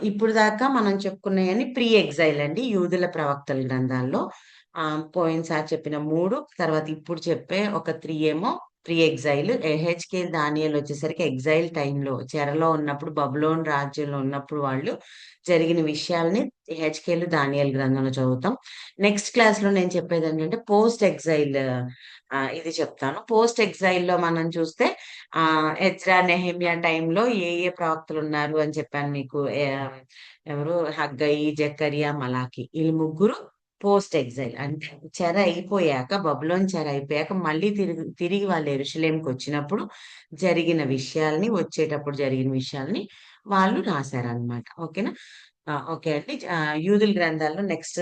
ఇప్పుడు దాకా మనం చెప్పుకున్నయన్ని ప్రీ ఎగ్జైల్ అండి. యూదుల ప్రవక్తల గ్రంథాల్లో. పోయినసారి చెప్పిన 3 తర్వాత ఇప్పుడు చెప్పే ఒక 3 ఏమో ప్రీ ఎగ్జైల్. ఎహెచ్‌కేల్, దానియేల్ వచ్చేసరికి ఎగ్జైల్ టైమ్‌లో చెరలో ఉన్నప్పుడు బబులోను రాజ్యంలో ఉన్నప్పుడు వాళ్ళు జరిగిన విషయాల్ని ఎహెచ్‌కేల్, దానియేల్ గ్రంథంలో చదువుతాం. నెక్స్ట్ క్లాస్‌లో నేను చెప్పేదేంటంటే పోస్ట్ ఎగ్జైల్ ఇది చెప్తాను. పోస్ట్ ఎగ్జైల్‌లో మనం చూస్తే ఎజ్రా, నెహెమ్యా టైంలో ఏ ప్రవక్తలున్నారు అని చెప్పాను మీకు. ఎవరు హగ్గయి, జకర్యా, మలాకి ఈళ్ళు ముగ్గురు పోస్ట్ ఎగ్జైల్. అంటే చెర అయిపోయాక బబులోను చెర అయిపోయాక మళ్ళీ తిరిగి వాళ్ళు యెరూషలేముకొచ్చినప్పుడు జరిగిన విషయాల్ని, వచ్చేటప్పుడు జరిగిన విషయాల్ని వాళ్ళు రాశారనమాట. ఓకేనా? ఓకే అండి. యూదుల గ్రంథాల్లో నెక్స్ట్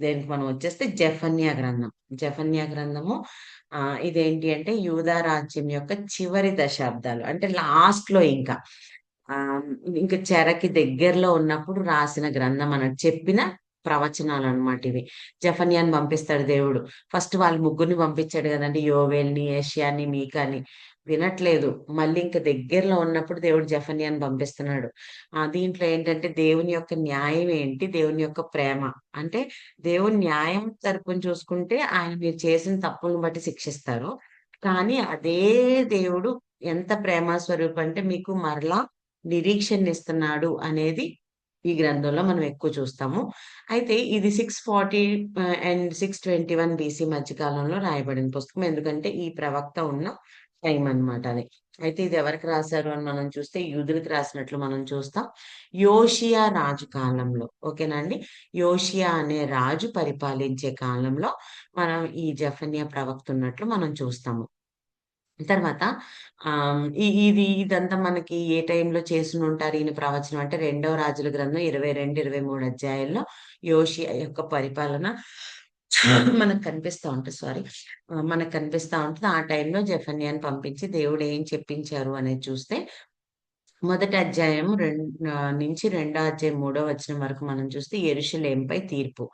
దేనికి మనం వచ్చేస్తే జెఫన్యా గ్రంథం. జెఫన్యా గ్రంథము ఇదేంటి అంటే యూదా రాజ్యం యొక్క చివరి దశాబ్దాలు. అంటే లాస్ట్‌లో ఇంకా. ఆహ్, ఇంక చెరకి దగ్గరలో ఉన్నప్పుడు రాసిన గ్రంథం అన్నట్టు. చెప్పిన ప్రవచనాలన్నమాట ఇవి. జెఫన్యాని పంపిస్తాడు దేవుడు. ఫస్ట్ వాళ్ళు ముగ్గురిని పంపించాడు గదండీ! యోవేల్‌ని, యెషయాని, మీకాని. వినట్లేదు. మళ్ళీ ఇంక దగ్గరలో ఉన్నప్పుడు దేవుడు జెఫన్యాని పంపిస్తున్నాడు. దీంట్లో ఏంటంటే దేవుని యొక్క న్యాయం ఏంటి? దేవుని యొక్క ప్రేమ. అంటే దేవుని న్యాయం తరపున చూసుకుంటే ఆయన మీరు చేసిన తప్పులను బట్టి శిక్షిస్తారు. కానీ అదే దేవుడు ఎంత ప్రేమ స్వరూపం అంటే మీకు మరలా నిరీక్షణనిస్తున్నాడు అనేది ఈ గ్రంథంలో మనం ఎక్కువ చూస్తాము. అయితే ఇది 640 అండ్ 621 బీసీ మధ్య కాలంలో రాయబడిన పుస్తకం. ఎందుకంటే ఈ ప్రవక్త ఉన్న టైం అన్నమాట అది. అయితే ఇది ఎవరికి రాసారు అని మనం చూస్తే యూదులకు రాసినట్లు మనం చూస్తాం. యోషియా రాజు కాలంలో. ఓకేనా అండి? యోషియా అనే రాజు పరిపాలించే కాలంలో మనం ఈ జెఫన్యా ప్రవక్త ఉన్నట్లు మనం చూస్తాము. తర్వాత ఇదంతా మనకి ఏ టైంలో చేసునుంటారు ఈయన ప్రవచనం అంటే రెండవ రాజుల గ్రంథం 22, 23 అధ్యాయాల్లో యోషియా యొక్క పరిపాలన మనకు కనిపిస్తా ఉంటది. సారీ. మనకు కనిపిస్తా ఉంటది. ఆ టైంలో జెఫన్యాని పంపించి దేవుడు ఏం చెప్పించారు అనేది చూస్తే మొదటి అధ్యాయం నుంచి రెండో అధ్యాయం మూడో వచనం వరకు మనం చూస్తే యెరూషలేముపై తీర్పు.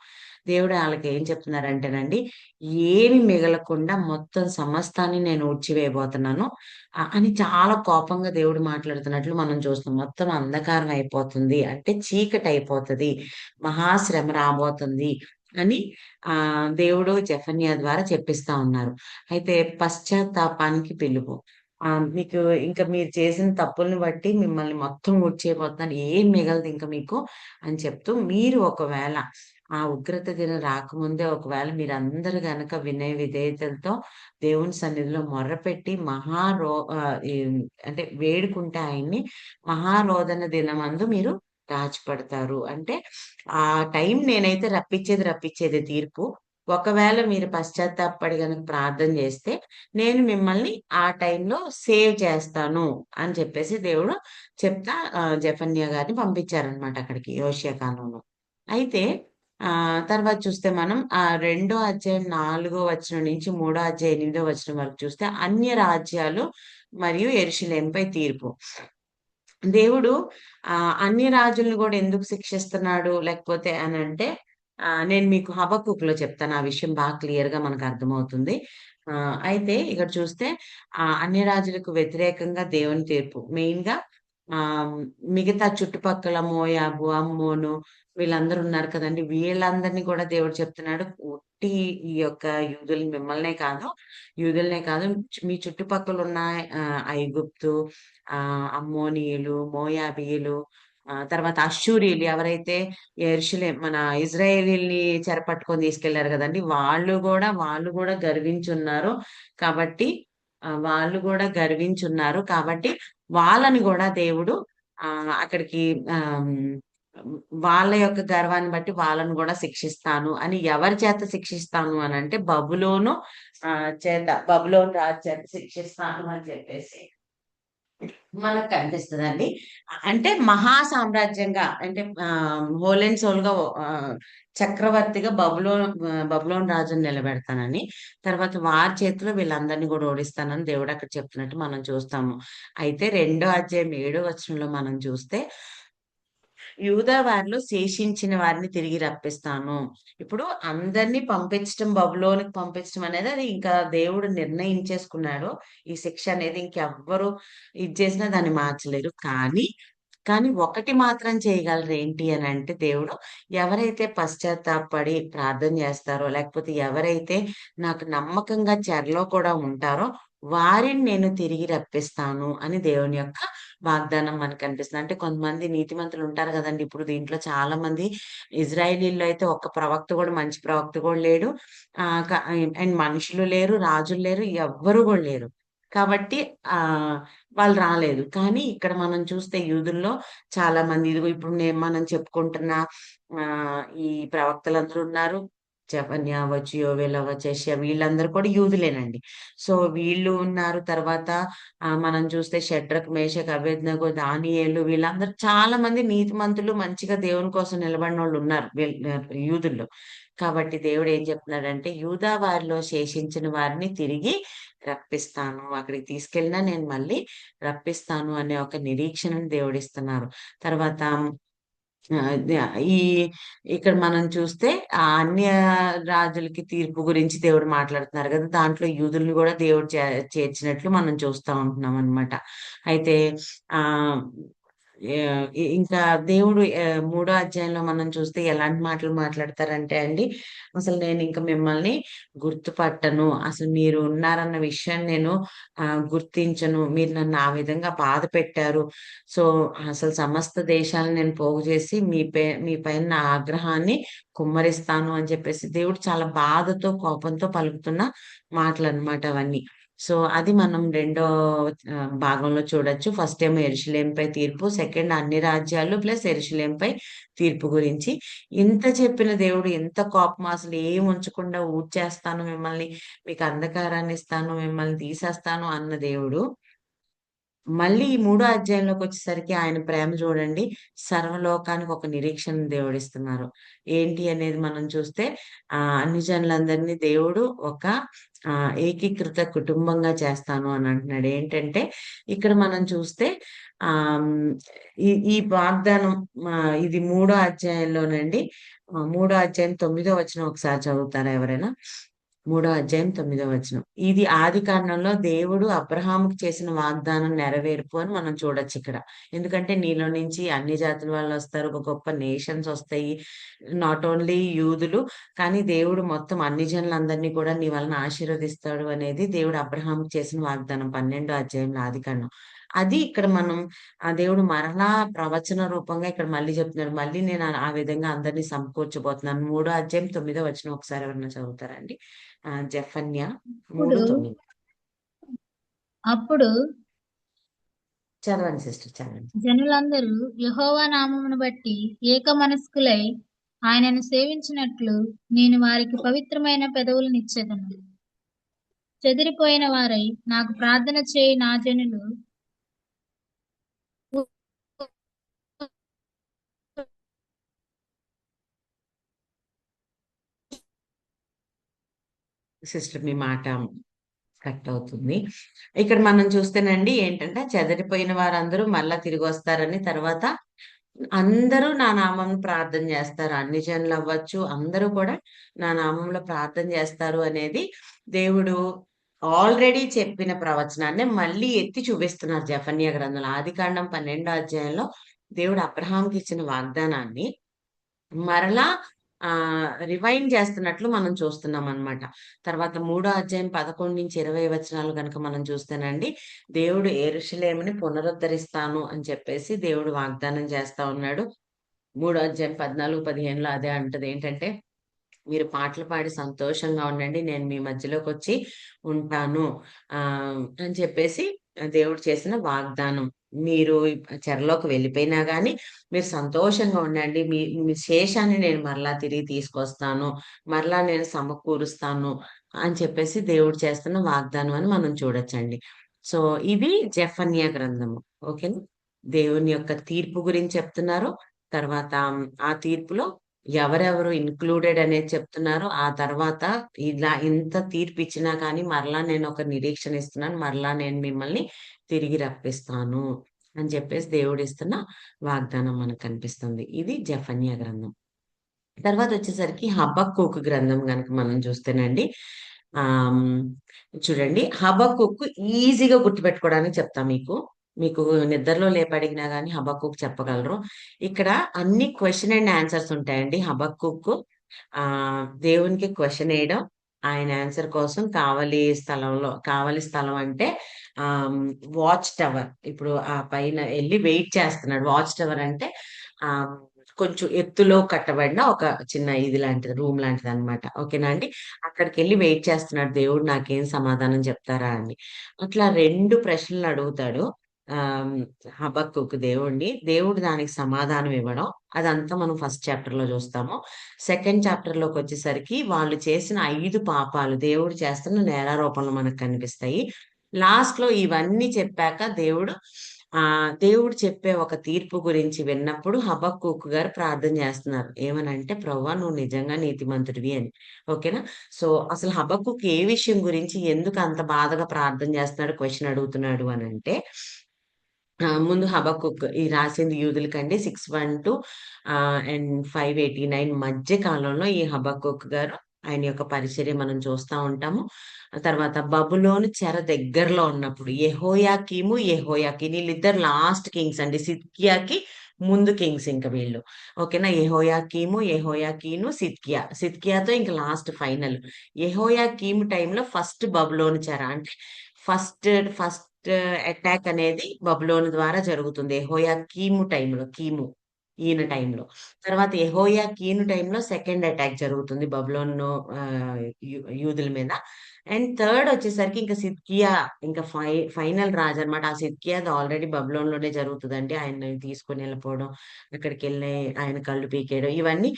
దేవుడు ఆళ్ళకేం చెప్తున్నారంటేనండి, ఏమి మిగలకుండా మొత్తం సమస్తాన్ని నేను ఊడ్చివేయబోతున్నాను అని చాలా కోపంగా దేవుడు మాట్లాడుతున్నట్లు మనం చూస్తాం. మొత్తం అంధకారం అయిపోతుంది. అంటే చీకటయిపోతది. మహాశ్రమ రాబోతుంది అని దేవుడు జెఫన్యా ద్వారా చెప్పిస్తా ఉన్నారు. అయితే పశ్చాత్తాపానికి పిలుపు. మీకు ఇంక మీరు చేసిన తప్పుల్ని బట్టి మిమ్మల్ని మొత్తం ఊడ్చేయబోతున్నాను. ఏం మిగలదు ఇంక మీకు అని చెప్తూ, మీరు ఒకవేళ ఆ ఉగ్రత దినం రాకముందే ఒకవేళ మీరందరూ గనక వినయ విధేయతలతో దేవుని సన్నిధిలో మొర్రపెట్టి ఈ అంటే వేడుకుంటే ఆయన్ని మహారోదన దినమందు మీరు రాజీపడతారు. అంటే ఆ టైం నేనైతే రప్పించేదే తీర్పు. ఒకవేళ మీరు పశ్చాత్తాపపడి గనక ప్రార్థన జేస్తే నేను మిమ్మల్ని ఆ టైంలో సేవ్ చేస్తాను అని చెప్పేసి దేవుడు చెప్తా జెఫన్యా గారిని పంపించారనమాట అక్కడికి యోషియా కాలంలో. అయితే తర్వాత చూస్తే మనం రెండో అధ్యాయం 4 వచనం నుంచి మూడో అధ్యాయం 8 వచనం వరకు చూస్తే అన్య రాజ్యాలు మరియు యెరూషలేముపై తీర్పు. దేవుడు అన్ని రాజులను గూడా ఎందుకు శిక్షిస్తున్నాడు? లేకపోతే అనంటే నేను మీకు హబక్కూక్‌లో చెప్తాను. ఆ విషయం క్లియర్‌గా మనకర్థమవుతుంది. అయితే ఇక్కడ చూస్తే అన్య రాజులకు వ్యతిరేకంగా దేవుని తీర్పు. మెయిన్‌గా ఆహ్, మిగతా చుట్టుపక్కల మోయాబు, అమ్మోను వీళ్ళందరూ ఉన్నారు కదండీ! వీళ్ళందరిని కూడా దేవుడు చెప్తున్నాడు. ఉట్టి ఈ యొక్క యూదులనే కాదు మీ చుట్టుపక్కలున్న ఐగుప్తు, అమ్మోనీయులు, మోయాబీయులు, తర్వాత అష్షూరీయులు ఎవరైతే మన ఇజ్రాయేలీయుల్ని చెరపట్టుకొని తీసుకెళ్లారు గదండీ! వాళ్ళు గూడా గర్వించున్నారు. కాబట్టి వాళ్ళు గూడా గర్వించున్నారు. కాబట్టి వాళ్ళని గూడా దేవుడు అక్కడికి ఆహ్, వాళ్ళ యొక్క గర్వాన్ని బట్టి వాళ్ళని గూడా శిక్షిస్తాను అని ఎవరి చేత శిక్షిస్తాను అనంటే బబులోను రాజు చేత శిక్షిస్తాను అని చెప్పేసి మనకు కనిపిస్తదండి. అంటే మహా సామ్రాజ్యంగా అంటే హోల్ అండ్ సోల్‌గా ఆహ్, చక్రవర్తిగా బబులోను రాజుని నిలబెడతానని, తర్వాత వారి చేతిలో వీళ్ళందరిని గూడా ఓడిస్తానని దేవుడు అక్కడ చెప్తున్నట్టు మనం చూస్తాము. అయితే రెండో అధ్యాయం ఏడో వచనంలో మనం చూస్తే యూదా వారిలో శేషించిన వారిని తిరిగి రప్పిస్తాను. ఇప్పుడు అందరిని బబులోనికి పంపించడం అనేది అది ఇంకా దేవుడు నిర్ణయించేసుకున్నాడు. ఈ శిక్ష అనేది ఇంకెవ్వరు ఇది చేసినా దాన్ని మార్చలేరు. కానీ కానీ ఒకటి మాత్రం చేయగలరు ఏంటి అని అంటే దేవుడు, ఎవరైతే పశ్చాత్తాపపడి ప్రార్థన చేస్తారో, లేకపోతే ఎవరైతే నాకు నమ్మకంగా చెరలో కూడా ఉంటారో, వారిని నేను తిరిగి రప్పిస్తాను అని దేవుని యొక్క వాగ్దానం మనకు కనిపిస్తుంది. అంటే కొంతమంది నీతిమంతులు ఉంటారు కదండి! ఇప్పుడు దీంట్లో చాలా మంది ఇజ్రాయేలీల్లో అయితే ఒక్క ప్రవక్త కూడా మంచి ప్రవక్త కూడా లేడు. అండ్ మనుషులు లేరు, రాజులు లేరు, ఎవ్వరు కూడా లేరు. కాబట్టి వాళ్ళు రాలేదు. కానీ ఇక్కడ మనం చూస్తే యూదుల్లో చాలా మంది ఇదిగో ఇప్పుడు మనం చెప్పుకుంటున్న ఈ ప్రవక్తలందరూ ఉన్నారు. జెఫన్యా అవ్వచ్చు, యోవేల్ అవ్వచ్చు, యెషయా వీళ్ళందరూ కూడా యూదులేనండి. సో, వీళ్ళు ఉన్నారు. తర్వాత మనం చూస్తే షడ్రక్, మేషక్, అబేద్నెగో, దానియేలు వీళ్ళందరూ చాలా మంది నీతిమంతులు మంచిగా దేవుని కోసం నిలబడినోళ్ళున్నారు. యూదుల్లో. కాబట్టి దేవుడు ఏం చెప్తున్నాడంటే, యూదా వారిలో శేషించిన వారిని తిరిగి రప్పిస్తాను. అక్కడికి తీసుకెళ్ళినా నేను మళ్ళీ రప్పిస్తాను అనే ఒక నిరీక్షణను దేవుడిస్తున్నారు. తర్వాత ద ఈ ఇక్కడ మనం చూస్తే అన్య రాజులకి తీర్పు గురించి దేవుడు మాట్లాడుతున్నారు గదా! దాంట్లో యూదుల్ని గూడా దేవుడు చేర్చినట్లు మనం చూస్తా ఉంటున్నామనమాట. అయితే ఆహ్, ఇంకా దేవుడు మూడో అధ్యాయంలో మనం చూస్తే ఎలాంటి మాటలు మాట్లాడతారంటే అండి, అసలు నేనింక మిమ్మల్ని గుర్తుపట్టను. అసలు మీరు ఉన్నారన్న విషయాన్ని నేను గుర్తించను. మీరు నన్ను ఆ విధంగా బాధ పెట్టారు. సో, అసలు సమస్త దేశాలను నేను పోగు చేసి మీ పైన నా ఆగ్రహాన్ని కుమ్మరిస్తాను అని చెప్పేసి దేవుడు చాలా బాధతో, కోపంతో పలుకుతున్న మాటలన్నమాట అవన్నీ. సో, అది మనం రెండో భాగంలో చూడొచ్చు. ఫస్ట్ ఏమో యెరూషలేముపై తీర్పు, సెకండ్ అన్ని రాజ్యాలు ప్లస్ యెరూషలేముపై తీర్పు గురించి. ఇంత చెప్పిన దేవుడు ఎంత కోపమో అసలు ఏం ఉంచకుండా ఊడ్చేస్తాను మిమ్మల్ని, మీకు అంధకారాన్ని ఇస్తాను, మిమ్మల్ని తీసేస్తాను అన్న దేవుడు మళ్ళీ ఈ మూడో అధ్యాయంలోకొచ్చేసరికి ఆయన ప్రేమ చూడండి. సర్వలోకానికి ఒక నిరీక్షణ దేవుడిస్తున్నారు. ఏంటి అనేది మనం చూస్తే అన్ని జనులందరినీ దేవుడు ఒక ఏకీకృత కుటుంబంగా చేస్తాను అని అంటున్నాడు. ఏంటంటే ఇక్కడ మనం చూస్తే ఆహ్, హ్మ్, ఈ ఈ వాగ్దానం ఇది మూడో అధ్యాయంలోనండి. మూడో అధ్యాయం 9దో వచనం ఒకసారి చదువుతారా ఎవరైనా? మూడో అధ్యాయం 9దో వచనం. ఇది ఆదికాండంలో దేవుడు అబ్రహాముకు చేసిన వాగ్దానం నెరవేర్పు అని మనం చూడొచ్చిక్కడ. ఎందుకంటే నీలో నుంచి అన్ని జాతుల వాళ్ళొస్తారు. ఒక గొప్ప నేషన్స్ ఒస్తాయి. నాట్ ఓన్లీ యూదులు కానీ దేవుడు మొత్తం అన్ని జనులందరినీ కూడా నీ వలన ఆశీర్వదిస్తాడు అనేది దేవుడు అబ్రహాముకు చేసిన వాగ్దానం 12 అధ్యాయంలో ఆదికాండం. అది ఇక్కడ మనం దేవుడు మరలా ప్రవచన రూపంగా ఇక్కడ మళ్ళీ చెప్తున్నాడు. మళ్ళీ నేను ఆ విధంగా అందరిని సమకూర్చబోతున్నాను. మూడో అధ్యాయం 9దో వచనం ఒకసారి ఎవరైనా చదువుతారా అండి? జెఫన్యా అప్పుడు 3:9. అప్పుడు చదవండి సిస్టర్ చదవండి. జనులందరూ యెహోవా నామమును బట్టి ఏకమనస్కులై ఆయనను సేవించినట్లు నేను వారికి పవిత్రమైన పెదవులనిచ్చెదను. చెదిరిపోయిన వారై నాకు ప్రార్థన చేయి నా జనులు సిస్టర్ మీ మాట కట్ అవుతుంది. ఇక్కడ మనం చూస్తేనండి ఏంటంటే చెదరిపోయిన వారందరూ మళ్ళా తిరిగొస్తారని తర్వాత అందరూ నా నామంలో ప్రార్థన జేస్తారు. అన్ని జనులవ్వచ్చు అందరూ కూడా నా నామంలో ప్రార్థన జేస్తారు అనేది దేవుడు ఆల్రెడీ చెప్పిన ప్రవచనాన్నే మళ్ళీ ఎత్తి చూపిస్తున్నారు జెఫన్యా గ్రంథంలో. ఆదికాండం 12 అధ్యాయంలో దేవుడు అబ్రహాంకిచ్చిన వాగ్దానాన్ని మరలా రివైండ్ చేస్తున్నట్లు మనం చూస్తున్నామనమాట. తర్వాత మూడో అధ్యాయం 11-20 వచనాలు గనక మనం చూస్తేనండి, దేవుడు యెరూషలేముని పునరుద్ధరిస్తాను అని చెప్పేసి దేవుడు వాగ్దానం చేస్తా ఉన్నాడు. మూడో అధ్యాయం 14, 15లో అదే అంటది. ఏంటంటే, మీరు పాటలు పాడి సంతోషంగా ఉండండి. నేను మీ మధ్యలోకొచ్చి ఉంటాను. అని చెప్పేసి దేవుడు చేసిన వాగ్దానం. మీరు చెరలోకి వెళ్ళిపోయినా గాని, మీరు సంతోషంగా ఉండండి. మీ మీ శేషాన్ని నేను మరలా తిరిగి తీసుకొస్తాను. మరలా నేను సమకూరుస్తాను అని చెప్పేసి దేవుడు చేస్తున్న వాగ్దానం అని మనం చూడొచ్చండి. సో, ఇది జెఫన్యా గ్రంథము. ఓకేనా? దేవుని యొక్క తీర్పు గురించి చెప్తున్నారు. తర్వాత ఆ తీర్పులో ఎవరెవరు ఇన్‌క్లూడెడ్ అనేది చెప్తున్నారు. ఆ తర్వాత ఇలా ఇంత తీర్పిచ్చినా కానీ మరలా నేనొక నిరీక్షణ ఇస్తున్నాను. మరలా నేను మిమ్మల్ని తిరిగి రప్పిస్తాను అని చెప్పేసి దేవుడిస్తున్న వాగ్దానం మనకు కనిపిస్తుంది. ఇది జెఫన్యా గ్రంథం. తర్వాతొచ్చేసరికి హబక్కూకు గ్రంథం గనక మనం చూస్తేనండి ఆహ్, చూడండి హబక్కూకు ఈజీగా గుర్తుపెట్టుకోవడానికి చెప్తా మీకు. మీకు నిద్రలో లేపడిగినా గానీ హబక్కూక్ చెప్పగలరు. ఇక్కడ అన్ని క్వెషన్ అండ్ ఆన్సర్స్ ఉంటాయండి. హబక్కూక్ దేవునికి క్వెషన్ ఏయడం, ఆయన ఆన్సర్ కోసం కావలి స్థలం అంటే వాచ్ టవర్. ఇప్పుడు ఆ పైన ఎళ్లి వెయిట్ చేస్తున్నాడు. వాచ్ టవర్ అంటే ఆహ్, కొంచెం ఎత్తులో కట్టబడిన ఒక చిన్న ఇది లాంటిది, రూమ్ లాంటిదనమాట. ఓకేనా అండి? అక్కడికెళ్లి వెయిట్ చేస్తున్నాడు. దేవుడు నాకేం సమాధానం చెప్తారా అని. అట్లా 2 ప్రశ్నలు అడుగుతాడు. ఆహ్, హబక్కూకు దేవుడిని. దేవుడు దానికి సమాధానం ఇవ్వడం. అదంతా మనం ఫస్ట్ చాప్టర్‌లో చూస్తాము. సెకండ్ చాప్టర్‌లోకొచ్చేసరికి వాళ్ళు చేసిన 5 పాపాలు, దేవుడు చేస్తున్న నేరారోపణలు మనకు కనిపిస్తాయి. లాస్ట్‌లో ఇవన్నీ చెప్పాక దేవుడు చెప్పే ఒక తీర్పు గురించి విన్నప్పుడు హబక్కూకు గారు ప్రార్థన చేస్తున్నారు. ఏమనంటే, "ప్రభువా నువ్వు నిజంగా నీతిమంతుడివి" అని. ఓకేనా? సో, అసలు హబక్కూకు ఏ విషయం గురించి ఎందుకు అంత బాధగా ప్రార్థన చేస్తున్నాడు, క్వెషన్ అడుగుతున్నాడు అనంటే, ముందు హబక్కూక్ ఈ రాసింది యూదులకండి 612 అండ్ 589 మధ్య కాలంలో ఈ హబక్కూక్ గారు ఆయన యొక్క పరిచర్య మనం చూస్తా ఉంటాము. ఆ తర్వాత బబులోను చెర దగ్గరలో ఉన్నప్పుడు యెహోయాకీను వీళ్ళిద్దరు లాస్ట్ కింగ్స్ అండి. సిద్కియాకి ముందు కింగ్స్ ఇంక వీళ్ళు. ఓకేనా? యెహోయాకీను, సిద్కియాతో ఇంక లాస్ట్ ఫైనల్. యెహోయాకీము టైంలో ఫస్ట్ బబులోను చెర అంటే ఫస్ట్ ఫస్ట్ అటాక్ అనేది బబులోను ద్వారా జరుగుతుంది. ఈయన టైంలో. తర్వాత యెహోయాకీను టైంలో సెకండ్ అటాక్ జరుగుతుంది బబులోను ఆహ్, యూదుల మీద. అండ్ థర్డ్ వచ్చేసరికి ఇంక సిద్కియా ఇంక ఫైనల్ రాజన్నమాట. ఆ సిద్కియాది ఆల్రెడీ బబులోనులోనే జరుగుతదండి. ఆయన్ని తీసుకొని ఎళ్ళిపోవడం, అక్కడికెళ్ళి ఆయన కళ్ళు పీకేయడం ఇవన్నీ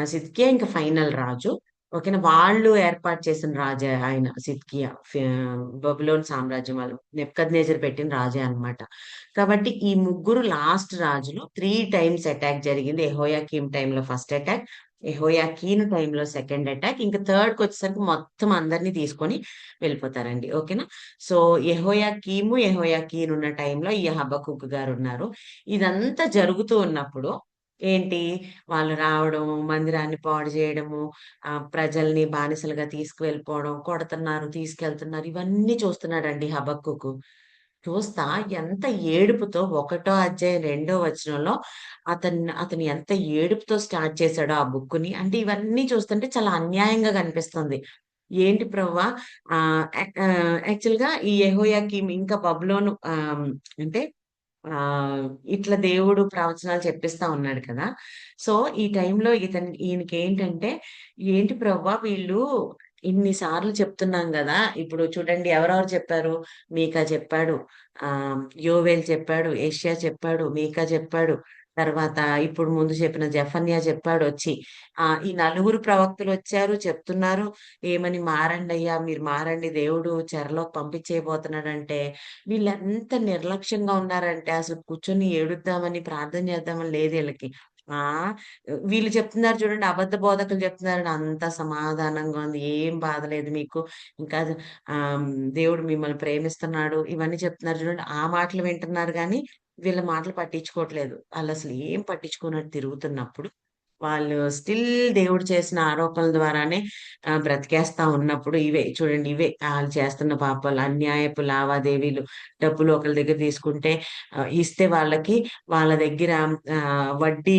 సిద్కియా ఇంక ఫైనల్ రాజు. ఓకేనా. వాళ్ళు ఏర్పాటు చేసిన రాజే ఆయన సిద్కియా. బబులోను సామ్రాజ్యం వాళ్ళు నెబుకద్నెజర్ పెట్టిన రాజే అన్నమాట. కాబట్టి ఈ ముగ్గురు లాస్ట్ రాజులు 3 టైమ్స్ అటాక్ జరిగింది. యెహోయాకీం టైంలో ఫస్ట్ అటాక్, యెహోయాకీను టైంలో సెకండ్ అటాక్. ఇంక థర్డ్‌కొచ్చేసరికి మొత్తం అందరిని తీసుకొని వెళ్ళిపోతారండి. ఓకేనా. సో, యెహోయాకీను ఉన్న టైంలో ఈ హబక్కూకు గారున్నారు. ఇదంతా జరుగుతూ ఉన్నప్పుడు ఏంటి, వాళ్ళు రావడం, మందిరాన్ని పాడు జేయడము, ప్రజల్ని బానిసలుగా తీసుకువెళ్ళిపోవడం, కొడుతున్నారు, తీసుకెళ్తున్నారు. ఇవన్నీ చూస్తున్నాడండి హబక్కూకు. చూస్తా ఎంత ఏడుపుతో ఒకటో అధ్యాయం రెండో వచనంలో అతను ఎంత ఏడుపుతో స్టార్ట్ చేశాడో ఆ బుక్కుని. అంటే ఇవన్నీ చూస్తుంటే చాలా అన్యాయంగా కనిపిస్తుంది. ఏంటి ప్రభువా యాక్చువల్‌గా ఈ యెహోయాకీం ఇంకా బబులోను అంటే ఆహ్, ఇట్లా దేవుడు ప్రవచనాలు చెప్పిస్తా ఉన్నాడు కదా! సో, ఈ టైంలో ఈయనకేంటంటే, ఏంటి ప్రభువా వీళ్ళు ఇన్ని సార్లు చెప్తున్నాం గదా! ఇప్పుడు చూడండి ఎవరెవరు చెప్పారు? మీకా చెప్పాడు, యోవేల్ చెప్పాడు, యెషయా చెప్పాడు, మీకా చెప్పాడు. తర్వాత ఇప్పుడు ముందు చెప్పిన జెఫన్యా చెప్పాడొచ్చి. ఈ నలుగురు ప్రవక్తలొచ్చారు చెప్తున్నారు. ఏమని మారండయ్యా! మీరు మారండి దేవుడు చెరలోకి పంపించేయబోతున్నాడంటే వీళ్ళెంత నిర్లక్ష్యంగా ఉన్నారంటే అసలు కూర్చొని ఏడుద్దామని, ప్రార్థన చేద్దామని లేదు ఈళ్ళకి. ఆ! వీళ్ళు చెప్తున్నారు చూడండి అబద్ధ బోధకులు చెప్తున్నారండి అంత సమాధానంగా ఉంది. ఏం బాధ లేదు మీకు. ఇంకా దేవుడు మిమ్మల్ని ప్రేమిస్తున్నాడు. ఇవన్నీ చెప్తున్నారు చూడండి. ఆ మాటలు వింటున్నారు గానీ, వీళ్ళ మాటలు పట్టించుకోవట్లేదు. ఆళ్ళసలు ఏం పట్టించుకోనట్టు తిరుగుతున్నప్పుడు వాళ్ళు స్టిల్ దేవుడు చేసిన ఆరోపణల ద్వారానే బ్రతికేస్తా ఉన్నప్పుడు ఇవే ఆళ్ళు చేస్తున్న పాపాలు, అన్యాయపు లావాదేవీలు, డబ్బులు ఒకళ్ళ దగ్గర తీసుకుంటే ఇస్తే వాళ్ళ దగ్గర వడ్డీ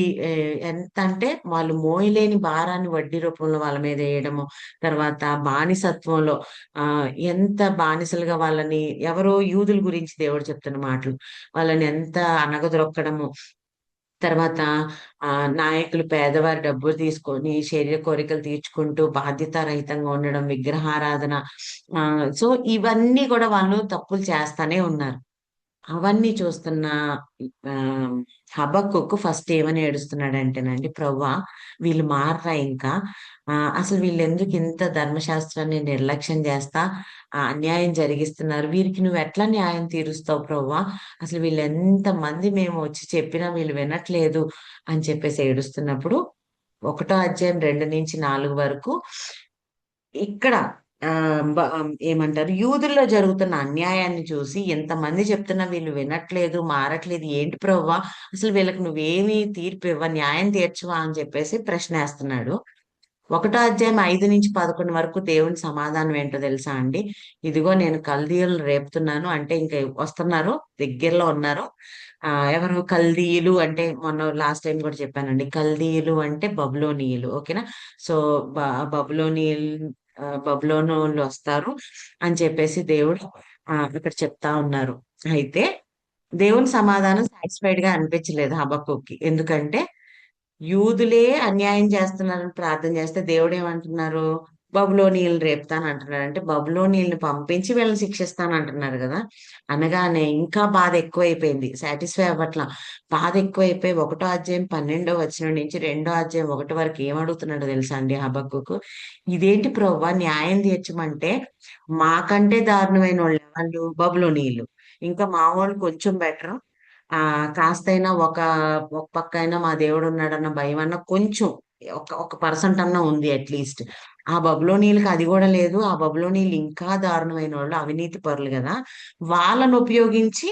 ఎంతంటే వాళ్ళు మోయలేని భారాన్ని వడ్డీ రూపంలో వాళ్ళ మీదేయడము. తర్వాత బానిసత్వంలో ఎంత బానిసలుగా వాళ్ళని ఎవరో యూదుల గురించి దేవుడు చెప్తున్న మాటలు. వాళ్ళని ఎంత అణగదొక్కడము. తర్వాత నాయకులు పేదవారి డబ్బులు తీసుకొని శరీర కోరికలు తీర్చుకుంటూ బాధ్యతారహితంగా ఉండడం, విగ్రహారాధన. సో, ఇవన్నీ గూడా వాళ్ళు తప్పులు చేస్తానే ఉన్నారు. అవన్నీ చూస్తున్న ఆహ్, హబక్కూకు ఫస్ట్ ఏమని ఏడుస్తున్నాడంటేనండి, "ప్రభువా వీళ్ళు మారరా ఇంకా? అసలు వీళ్ళెందుకు ఇంత ధర్మశాస్త్రాన్ని నిర్లక్ష్యం చేస్తా అన్యాయం జరిగిస్తున్నారు. వీరికి నువ్వెట్లా న్యాయం తీరుస్తావు ప్రభువా? అసలు వీళ్ళెంతమంది మేము వచ్చి చెప్పినా వీళ్ళు వినట్లేదు" అని చెప్పేసి ఏడుస్తున్నప్పుడు, ఒకటో అధ్యాయం 2-4 వరకు ఇక్కడ ఏమంటారు? యూదుల్లో జరుగుతున్న అన్యాయాన్ని చూసి ఎంతమంది చెప్తున్నా వీళ్ళు వినట్లేదు, మారట్లేదు. ఏంటి ప్రభువా! అసలు వీళ్ళకి నువ్వేమి తీర్పివ్వా, న్యాయం తీర్చవా అని చెప్పేసి ప్రశ్నేస్తున్నాడు. 1వ అధ్యాయం 5 నుంచి 11 వరకు దేవుని సమాధానం ఏంటో తెలుసా అండి? ఇదిగో నేను కల్దీయులు రేపుతున్నాను అంటే ఇంకా వస్తున్నారు, దగ్గరలో ఉన్నారు. ఎవరు కల్దీయులు అంటే మొన్న లాస్ట్ టైం కూడా చెప్పానండి. కల్దీయులు అంటే బబులోనీయులు, ఓకేనా? సో బబులోనియల్ బబులోనోళ్ళు వస్తారు అని చెప్పేసి దేవుడు ఇక్కడ చెప్తా ఉన్నారు. అయితే దేవుని సమాధానం సాటిస్ఫైడ్ గా అనిపించలేదు హబక్కూకి. ఎందుకంటే యూదులే అన్యాయం చేస్తున్నారని ప్రార్థన చేస్తే దేవుడు ఏమంటున్నారు? బబులోనీయులు రేపుతాను అంటున్నారు. అంటే బబులోనీయుల్ని పంపించి వీళ్ళని శిక్షిస్తాను అంటున్నారు కదా. అనగానే ఇంకా బాధ ఎక్కువైపోయింది, సాటిస్ఫై అవ్వట్ల. బాధ ఎక్కువైపోయి 1వ అధ్యాయం 12వ వచనం నుంచి 2వ అధ్యాయం 1 వరకు ఏమడుగుతున్నాడో తెలుసా అండి హబక్కూకు? ఇదేంటి ప్రభువా, న్యాయం తీర్చమంటే మాకంటే దారుణమైన వాళ్ళు వాళ్ళు బబులోనీయులు, ఇంకా మా వాళ్ళు కొంచెం బెటర్. కాస్తైనా ఒక పక్క అయినా మా దేవుడు ఉన్నాడన్న భయం అన్న కొంచెం, ఒక పర్సెంట్ అన్నా ఉంది అట్లీస్ట్. ఆ బబులోనీయులకి అది కూడా లేదు. ఆ బబులోనీయులు ఇంకా దారుణమైన వాళ్ళు, అవినీతి పరులు కదా. వాళ్ళను ఉపయోగించి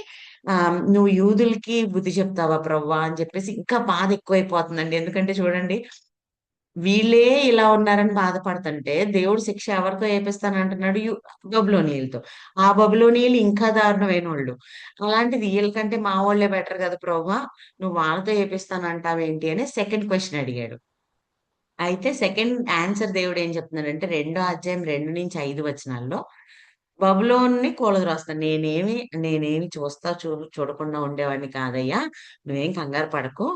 నువ్వు యూదులకి బుద్ధి చెప్తావా ప్రవ్వా అని చెప్పేసి ఇంకా బాధ ఎక్కువైపోతుందండి. ఎందుకంటే చూడండి, వీళ్ళే ఇలా ఉన్నారని బాధపడుతుంటే దేవుడు శిక్ష ఎవరితో వేపిస్తానంటున్నాడు? బబులోనీయులతో. ఆ బబులోనీయులు ఇంకా దారుణమైన వాళ్ళు. అలాంటిది వీళ్ళకంటే మా వాళ్ళే బెటర్ కదా ప్రభువా, నువ్వు వాళ్ళతో వేపిస్తానంటావేంటి అని సెకండ్ క్వశ్చన్ అడిగాడు. అయితే సెకండ్ ఆన్సర్ దేవుడు ఏం చెప్తున్నాడంటే 2వ అధ్యాయం 2 నుంచి 5 వచనాల్లో బబులోన్ని కూలద్రోస్తాను. నేనేమి చూడకుండా ఉండేవాడిని కాదయ్యా. నువ్వేం కంగారు పడకు.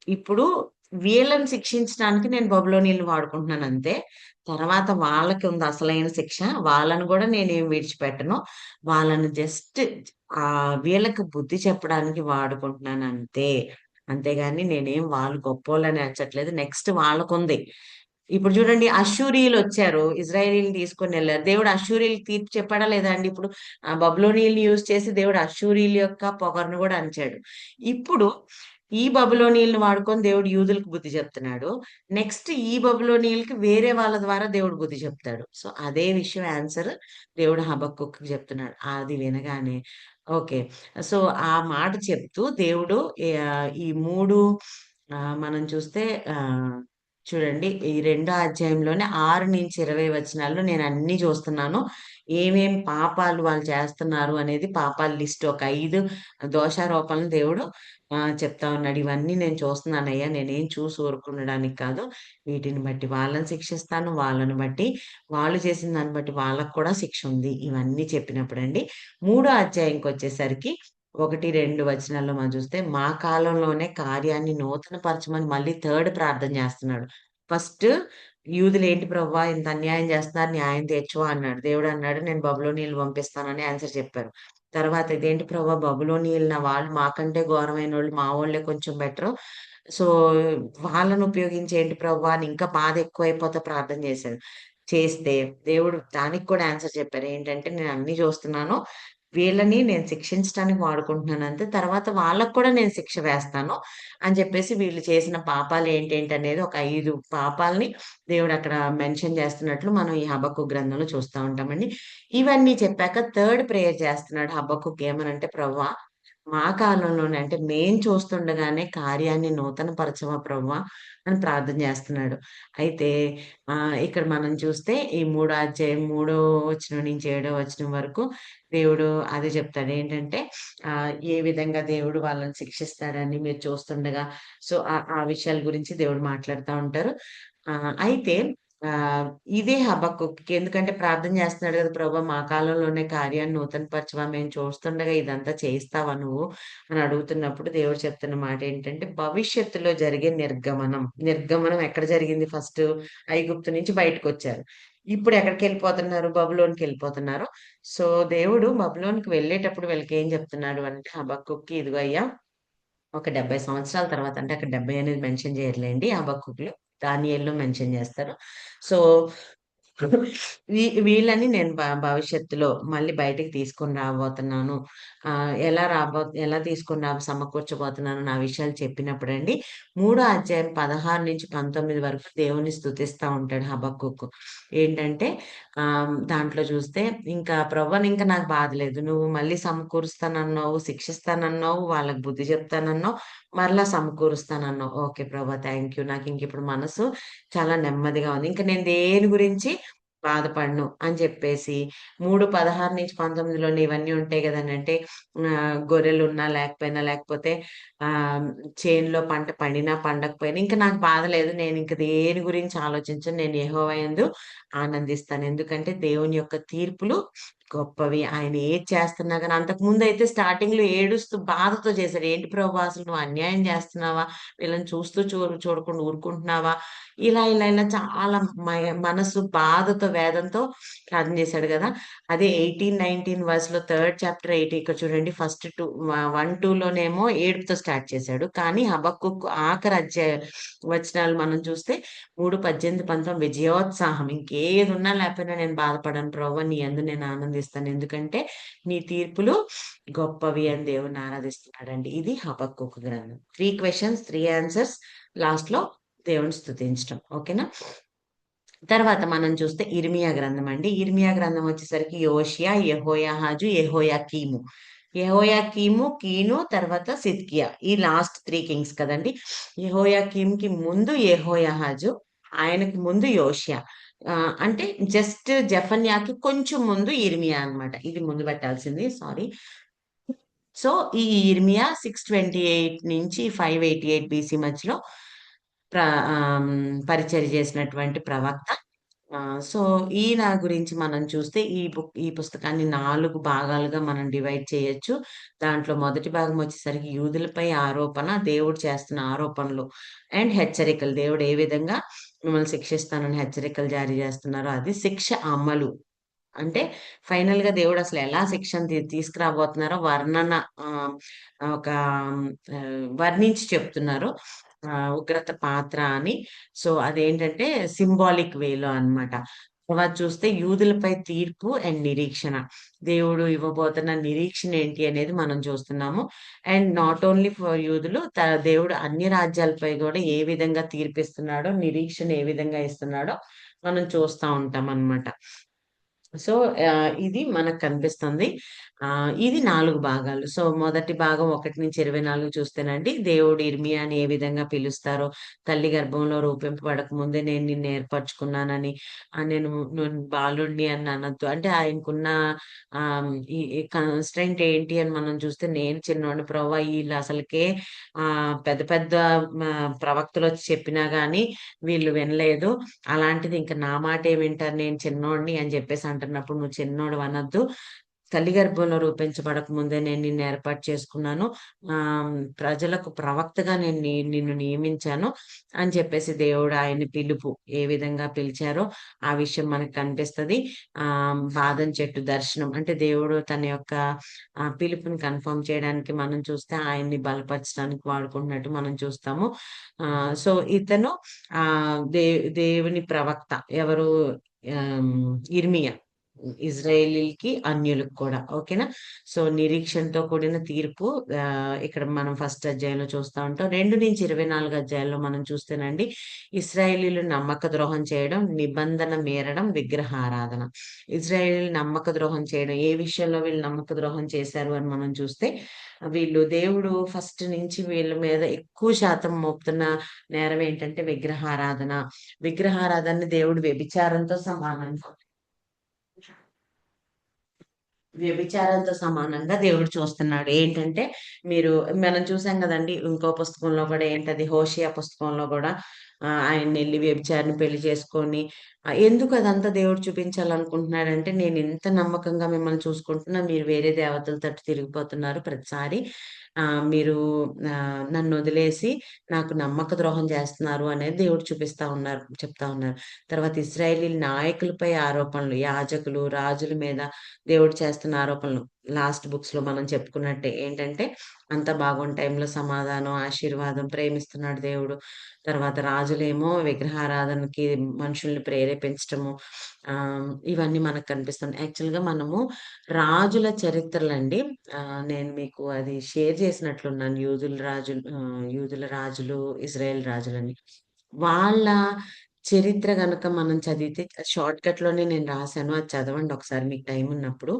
ఇప్పుడు వీళ్ళని శిక్షించడానికి నేను బబులోనీయులను వాడుకుంటున్నాను అంతే. తర్వాత వాళ్ళకి ఉంది అసలైన శిక్ష. వాళ్ళని కూడా నేనేం విడిచిపెట్టను. వాళ్ళని జస్ట్ వీళ్ళకి బుద్ధి చెప్పడానికి వాడుకుంటున్నాను అంతే. అంతేగాని నేనేం వాళ్ళు గొప్పోళ్ళని ఎంచట్లేదు. నెక్స్ట్ వాళ్ళకుంది. ఇప్పుడు చూడండి, అష్షూరీయులు వచ్చారు, ఇజ్రాయేలీని తీసుకొని వెళ్ళారు. దేవుడు అష్షూరీయులకి తీర్పు చెప్పాడా లేదా అండి? ఇప్పుడు బబులోనీయుల్ని యూజ్ చేసి దేవుడు అష్షూరీయుల యొక్క పొగరును కూడా అణచాడు. ఇప్పుడు ఈ బబులోనీయుల్ని వాడుకొని దేవుడు యూదులకు బుద్ధి చెప్తున్నాడు. నెక్స్ట్ ఈ బబులోనీయులకి వేరే వాళ్ళ ద్వారా దేవుడు బుద్ధి చెప్తాడు. సో అదే విషయం ఆన్సర్ దేవుడు హబక్కూకి చెప్తున్నాడు. అది వినగానే ఓకే. సో ఆ మాట చెప్తూ దేవుడు ఈ మూడు మనం చూస్తే చూడండి, ఈ 2వ అధ్యాయంలోనే 6 నుంచి 20 వచనాల్లో నేను అన్ని చూస్తున్నాను. ఏమేం పాపాలు వాళ్ళు చేస్తున్నారు అనేది పాపాల లిస్ట్ ఒక 5 దోషారోపణలు దేవుడు చెప్తా ఉన్నాడు. ఇవన్నీ నేను చూస్తున్నానయ్యా, నేనేం చూసి ఊరుకుండడానికి కాదు. వీటిని బట్టి వాళ్ళని శిక్షిస్తాను. వాళ్ళని బట్టి వాళ్ళు చేసిన దాన్ని బట్టి వాళ్ళకు కూడా శిక్ష ఉంది. ఇవన్నీ చెప్పినప్పుడండి 3వ అధ్యాయంకి వచ్చేసరికి 1, 2 వచనాల్లో మనం చూస్తే మా కాలంలోనే కార్యాన్ని నూతన పరచమని మళ్ళీ థర్డ్ ప్రార్థన చేస్తున్నాడు. ఫస్ట్ యూదులు ఏంటి ప్రవ్వా ఇంత అన్యాయం చేస్తున్నారు, న్యాయం తీర్చవా అన్నాడు. దేవుడు అన్నాడు నేను బబులోనీయులు పంపిస్తానని ఆన్సర్ చెప్పారు. తర్వాత ఇదేంటి ప్రవ్వా బబులోనీయులు నా వాళ్ళు మాకంటే ఘోరమైన వాళ్ళు, మా వాళ్ళే కొంచెం బెటర్. సో వాళ్ళను ఉపయోగించి ఏంటి ప్రవ్వా అని ఇంకా బాధ ఎక్కువైపోతే ప్రార్థన చేశాడు. చేస్తే దేవుడు దానికి కూడా ఆన్సర్ చెప్పారు. ఏంటంటే నేను అన్ని చూస్తున్నాను, వీళ్ళని నేను శిక్షించడానికి వాడుకుంటున్నాను అంతే. తర్వాత వాళ్ళకి కూడా నేను శిక్ష వేస్తాను అని చెప్పేసి వీళ్ళు చేసిన పాపాలు ఏంటేంటి అనేది ఒక 5 పాపాలని దేవుడు అక్కడ మెన్షన్ చేస్తున్నట్లు మనం ఈ హబక్కూకు గ్రంథంలో చూస్తా ఉంటామండి. ఇవన్నీ చెప్పాక థర్డ్ ప్రేయర్ చేస్తున్నాడు హబక్కూకు. ఏమనంటే ప్రభువా మా కాలంలోనే అంటే మేం చూస్తుండగానే కార్యాన్ని నూతన పరచవా ప్రభువా అని ప్రార్థన చేస్తున్నాడు. అయితే ఇక్కడ మనం చూస్తే ఈ 3వ అధ్యాయం 3వ వచనం నుంచి 7వ వచనం వరకు దేవుడు అదే చెప్తాడు. ఏంటంటే ఏ విధంగా దేవుడు వాళ్ళని శిక్షిస్తాడని మీరు చూస్తుండగా, సో ఆ విషయాల గురించి దేవుడు మాట్లాడుతా ఉంటారు. అయితే ఆహ్, ఇదే హబక్కూక్‌కి ఎందుకంటే ప్రార్థన చేస్తున్నాడు కదా! ప్రభా మా కాలంలోనే కార్యాన్ని నూతన పరచవా, మేము చూస్తుండగా ఇదంతా చేస్తావా నువ్వు అని అడుగుతున్నప్పుడు దేవుడు చెప్తున్న మాట ఏంటంటే భవిష్యత్తులో జరిగే నిర్గమనం. నిర్గమనం ఎక్కడ జరిగింది ఫస్ట్? ఐగుప్తు నుంచి బయటకొచ్చారు. ఇప్పుడు ఎక్కడికెళ్ళిపోతున్నారు? బబులోనుకెళ్ళిపోతున్నారు. సో దేవుడు బబులోనుకి వెళ్ళేటప్పుడు వీళ్ళకేం చెప్తున్నాడు అంటే హబక్కూక్‌కి ఇదిగో అయ్యా, ఒక 70 సంవత్సరాల తర్వాత, అంటే అక్కడ 70 అనేది మెన్షన్ చేయరులెండి హబక్కూక్‌లో. దానియేలులో మెన్షన్ చేస్తారు. సో వీళ్ళని నేను భవిష్యత్తులో మళ్ళీ బయటికి తీసుకొని రాబోతున్నాను. ఎలా తీసుకొని సమకూర్చబోతున్నాను నా విషయాలు చెప్పినప్పుడండి, మూడో అధ్యాయం 16-19 వరకు దేవుని స్తుతిస్తా ఉంటాడు హబక్కూకు. ఏంటంటే దాంట్లో చూస్తే ఇంకా ప్రభువా నాకు బాధ లేదు. నువ్వు మళ్ళీ సమకూరుస్తానన్నావు, శిక్షిస్తానన్నావు, వాళ్ళకి బుద్ధి చెప్తానన్నావు, మరలా సమకూరుస్తానన్నావు. ఓకే ప్రభా! Thank you. నాకింకిప్పుడు మనసు చాలా నెమ్మదిగా ఉంది. ఇంక నేను దేని గురించి బాధపడను అని చెప్పేసి 3:16-19లోనే ఇవన్నీ ఉంటాయి గదనంటే గొర్రెలున్నా లేకపోయినా, లేకపోతే ఆహ్, చేనులో పంట పండినా, పండకపోయినా ఇంక నాకు బాధ లేదు. నేనింక దేని గురించి ఆలోచించను. నేను యెహోవా యందు ఆనందిస్తాను. ఎందుకంటే దేవుని యొక్క తీర్పులు గొప్పవి. ఆయన ఏది చేస్తున్నా గాని అంతకుముందయితే స్టార్టింగ్‌లో ఏడుస్తూ బాధతో చేశాడు. ఏంటి ప్రభు అసలు నువ్వు అన్యాయం చేస్తున్నావా? వీళ్ళని చూస్తూ చూడకుండా ఊరుకుంటున్నావా? ఇలా చాలా మనసు బాధతో, వేదంతో ప్రార్థన చేశాడు గదా! అదే 18, 19 వర్స్‌లో థర్డ్ చాప్టర్ 80 ఇక్కడ చూడండి ఫస్ట్ 1, 2లోనేమో ఏడుపుతో స్టార్ట్ చేశాడు. కానీ హబక్కూకు ఆఖరి వచనాలు మనం చూస్తే 3, 18, 19 విజయోత్సాహం. ఇంకేదున్నా లేకపోయినా నేను బాధపడను ప్రభువా! నీ యందు నేను ఆనందిస్తాను. ఎందుకంటే నీ తీర్పులు గొప్పవి అని దేవుడిని ఆరాధిస్తున్నాడండి. ఇది హబక్కూకు గ్రంథం. 3 క్వెషన్స్, 3 ఆన్సర్స్ లాస్ట్‌లో దేవుడిని స్తుతించటం. ఓకేనా? తర్వాత మనం చూస్తే ఇర్మియా గ్రంథం అండి. ఇర్మియా గ్రంథం వచ్చేసరికి యోషియా, యెహోయాహాజు, యెహోయాకీము. యెహోయాకీము, కీను తర్వాత సిద్కియా. ఈ లాస్ట్ 3 కింగ్స్ కదండీ! యెహోయాకీంకి ముందు యెహోయాహాజు, ఆయనకి ముందు యోషియా. అంటే జస్ట్ జెఫన్యాకి కొంచెం ముందు ఇర్మియా అన్నమాట. ఇది ముందు పెట్టాల్సింది. సారీ. సో, ఈ ఇర్మియా 628 నుంచి 588 బీసీ మధ్యలో ప్ర పరిచర్య చేసినటువంటి ప్రవక్త. సో, ఈయన గురించి మనం చూస్తే ఈ పుస్తకాన్ని 4 భాగాలుగా మనం డివైడ్ చేయొచ్చు. దాంట్లో మొదటి భాగం వచ్చేసరికి యూదులపై ఆరోపణ, దేవుడు చేస్తున్న ఆరోపణలు అండ్ హెచ్చరికలు. దేవుడు ఏ విధంగా మిమ్మల్ని శిక్షిస్తానని హెచ్చరికలు జారీ చేస్తున్నారో అది. శిక్ష అమలు. అంటే ఫైనల్‌గా దేవుడసలు ఎలా శిక్షను తీసుకురాబోతున్నారో ఆహ్, ఒక వర్ణించి చెప్తున్నారు. ఉగ్రత పాత్ర అని. సో, అదేంటంటే సింబాలిక్ వేలో అన్నమాట. తర్వాత చూస్తే యూదులపై తీర్పు అండ్ నిరీక్షణ. దేవుడు ఇవ్వబోతున్న నిరీక్షణ ఏంటి అనేది మనం చూస్తున్నాము. అండ్ నాట్ ఓన్లీ ఫర్ యూదులు దేవుడు అన్ని రాజ్యాలపై గూడా ఏ విధంగా తీర్పిస్తున్నాడో, నిరీక్షణ ఏ విధంగా ఇస్తున్నాడో మనం చూస్తా ఉంటామన్నమాట. సో, ఇది మనకు కనిపిస్తుంది. ఇది 4 భాగాలు. సో, మొదటి భాగం 1-24 చూస్తేనండి, దేవుడు ఇర్మియాని ఏ విధంగా పిలుస్తారో, తల్లి గర్భంలో రూపింపబడక ముందే నేను నిన్ను ఏర్పరచుకున్నానని, నేను బాలుడిని అని అనొద్దు. అంటే ఆయనకున్న ఈ ఈ కన్‌స్ట్రెయింట్ ఏంటి అని మనం చూస్తే, నేను చిన్నోడిని ప్రభు ఈళ్ళు అసలకే పెద్ద పెద్ద ప్రవక్తలొచ్చి చెప్పినా గాని వీళ్ళు వినలేదు. అలాంటిది ఇంక నా మాటే వింటారు నేను చిన్నోడిని అని జెప్పేసి అంటున్నప్పుడు నువ్వు చిన్నోడివనొద్దు. తల్లి గర్భంలో రూపించబడక ముందే నేను నిన్ను ఏర్పాటు చేసుకున్నాను. ప్రజలకు ప్రవక్తగా నేను నిన్ను నియమించాను అని చెప్పేసి దేవుడు ఆయన్ని ఏ విధంగా పిలిచారో ఆ విషయం మనకు కనిపిస్తది. బాదం చెట్టు దర్శనం అంటే దేవుడు తన యొక్క పిలుపుని కన్ఫర్మ్ చేయడానికి మనం చూస్తే ఆయన్ని బలపరచడానికి వాడుకుంటున్నట్టు మనం చూస్తాము. సో, ఇతను దేవుని ప్రవక్త ఎవరు? ఇర్మియా. ఇజ్రాయేలీయులకి, అన్యులకు కూడా. ఓకేనా? సో, నిరీక్షణతో కూడిన తీర్పు ఇక్కడ మనం ఫస్ట్ అధ్యాయంలో చూస్తా ఉంటాం. 2-24 అధ్యాయాల్లో మనం చూస్తేనండి, ఇశ్రాయేలీయులు నమ్మక ద్రోహం చేయడం, నిబంధన మీరడం, విగ్రహారాధన. ఇశ్రాయేలీయులు నమ్మక ద్రోహం చేయడం. ఏ విషయంలో వీళ్ళు నమ్మక ద్రోహం చేశారు అని మనం చూస్తే, దేవుడు ఫస్ట్ నుంచి వీళ్ళ మీద ఎక్కువ శాతం మోపుతున్న నేరం ఏంటంటే విగ్రహారాధన. విగ్రహారాధనని దేవుడు వ్యభిచారంతో సమానంగా వ్యభిచారంతో సమానంగా దేవుడు చూస్తున్నాడు. ఏంటంటే, మీరు మనం చూసాం గదండీ! ఇంకో పుస్తకంలో గూడా ఏంటది హోషేయ పుస్తకంలో గూడా ఆయన్నెళ్లి వ్యభిచారిని పెళ్లి చేసుకొని ఎందుకు అదంతా దేవుడు చూపించాలనుకుంటున్నాడంటే, నేనింత నమ్మకంగా మిమ్మల్ని చూసుకుంటున్నా, మీరు వేరే దేవతల తట్టు తిరిగిపోతున్నారు ప్రతిసారి. మీరు నన్నొదిలేసి నాకు నమ్మక ద్రోహం చేస్తున్నారు అనేది దేవుడు చెప్తా ఉన్నారు. తర్వాత ఇశ్రాయేలీయుల నాయకులపై ఆరోపణలు, యాజకులు, రాజుల మీద దేవుడు చేస్తున్న ఆరోపణలు. లాస్ట్ బుక్స్‌లో మనం చెప్పుకున్నట్టే ఏంటంటే, అంతా బాగున్న టైంలో సమాధానం, ఆశీర్వాదం, ప్రేమిస్తున్నాడు దేవుడు. తర్వాత రాజులేమో విగ్రహారాధనకి మనుషుల్ని ప్రేరేపించటము, ఇవన్నీ మనకు కనిపిస్తుంది. యాక్చువల్‌గా మనము రాజుల చరిత్రలండి, నేను మీకు అది షేర్ చేసినట్లున్నాను. యూదుల రాజులు, ఇజ్రాయెల్ రాజులని. వాళ్ళ చరిత్ర గనక మనం చదివితే షార్ట్‌కట్‌లోనే నేను రాసాను. అది చదవండి ఒకసారి మీకు టైం ఉన్నప్పుడు.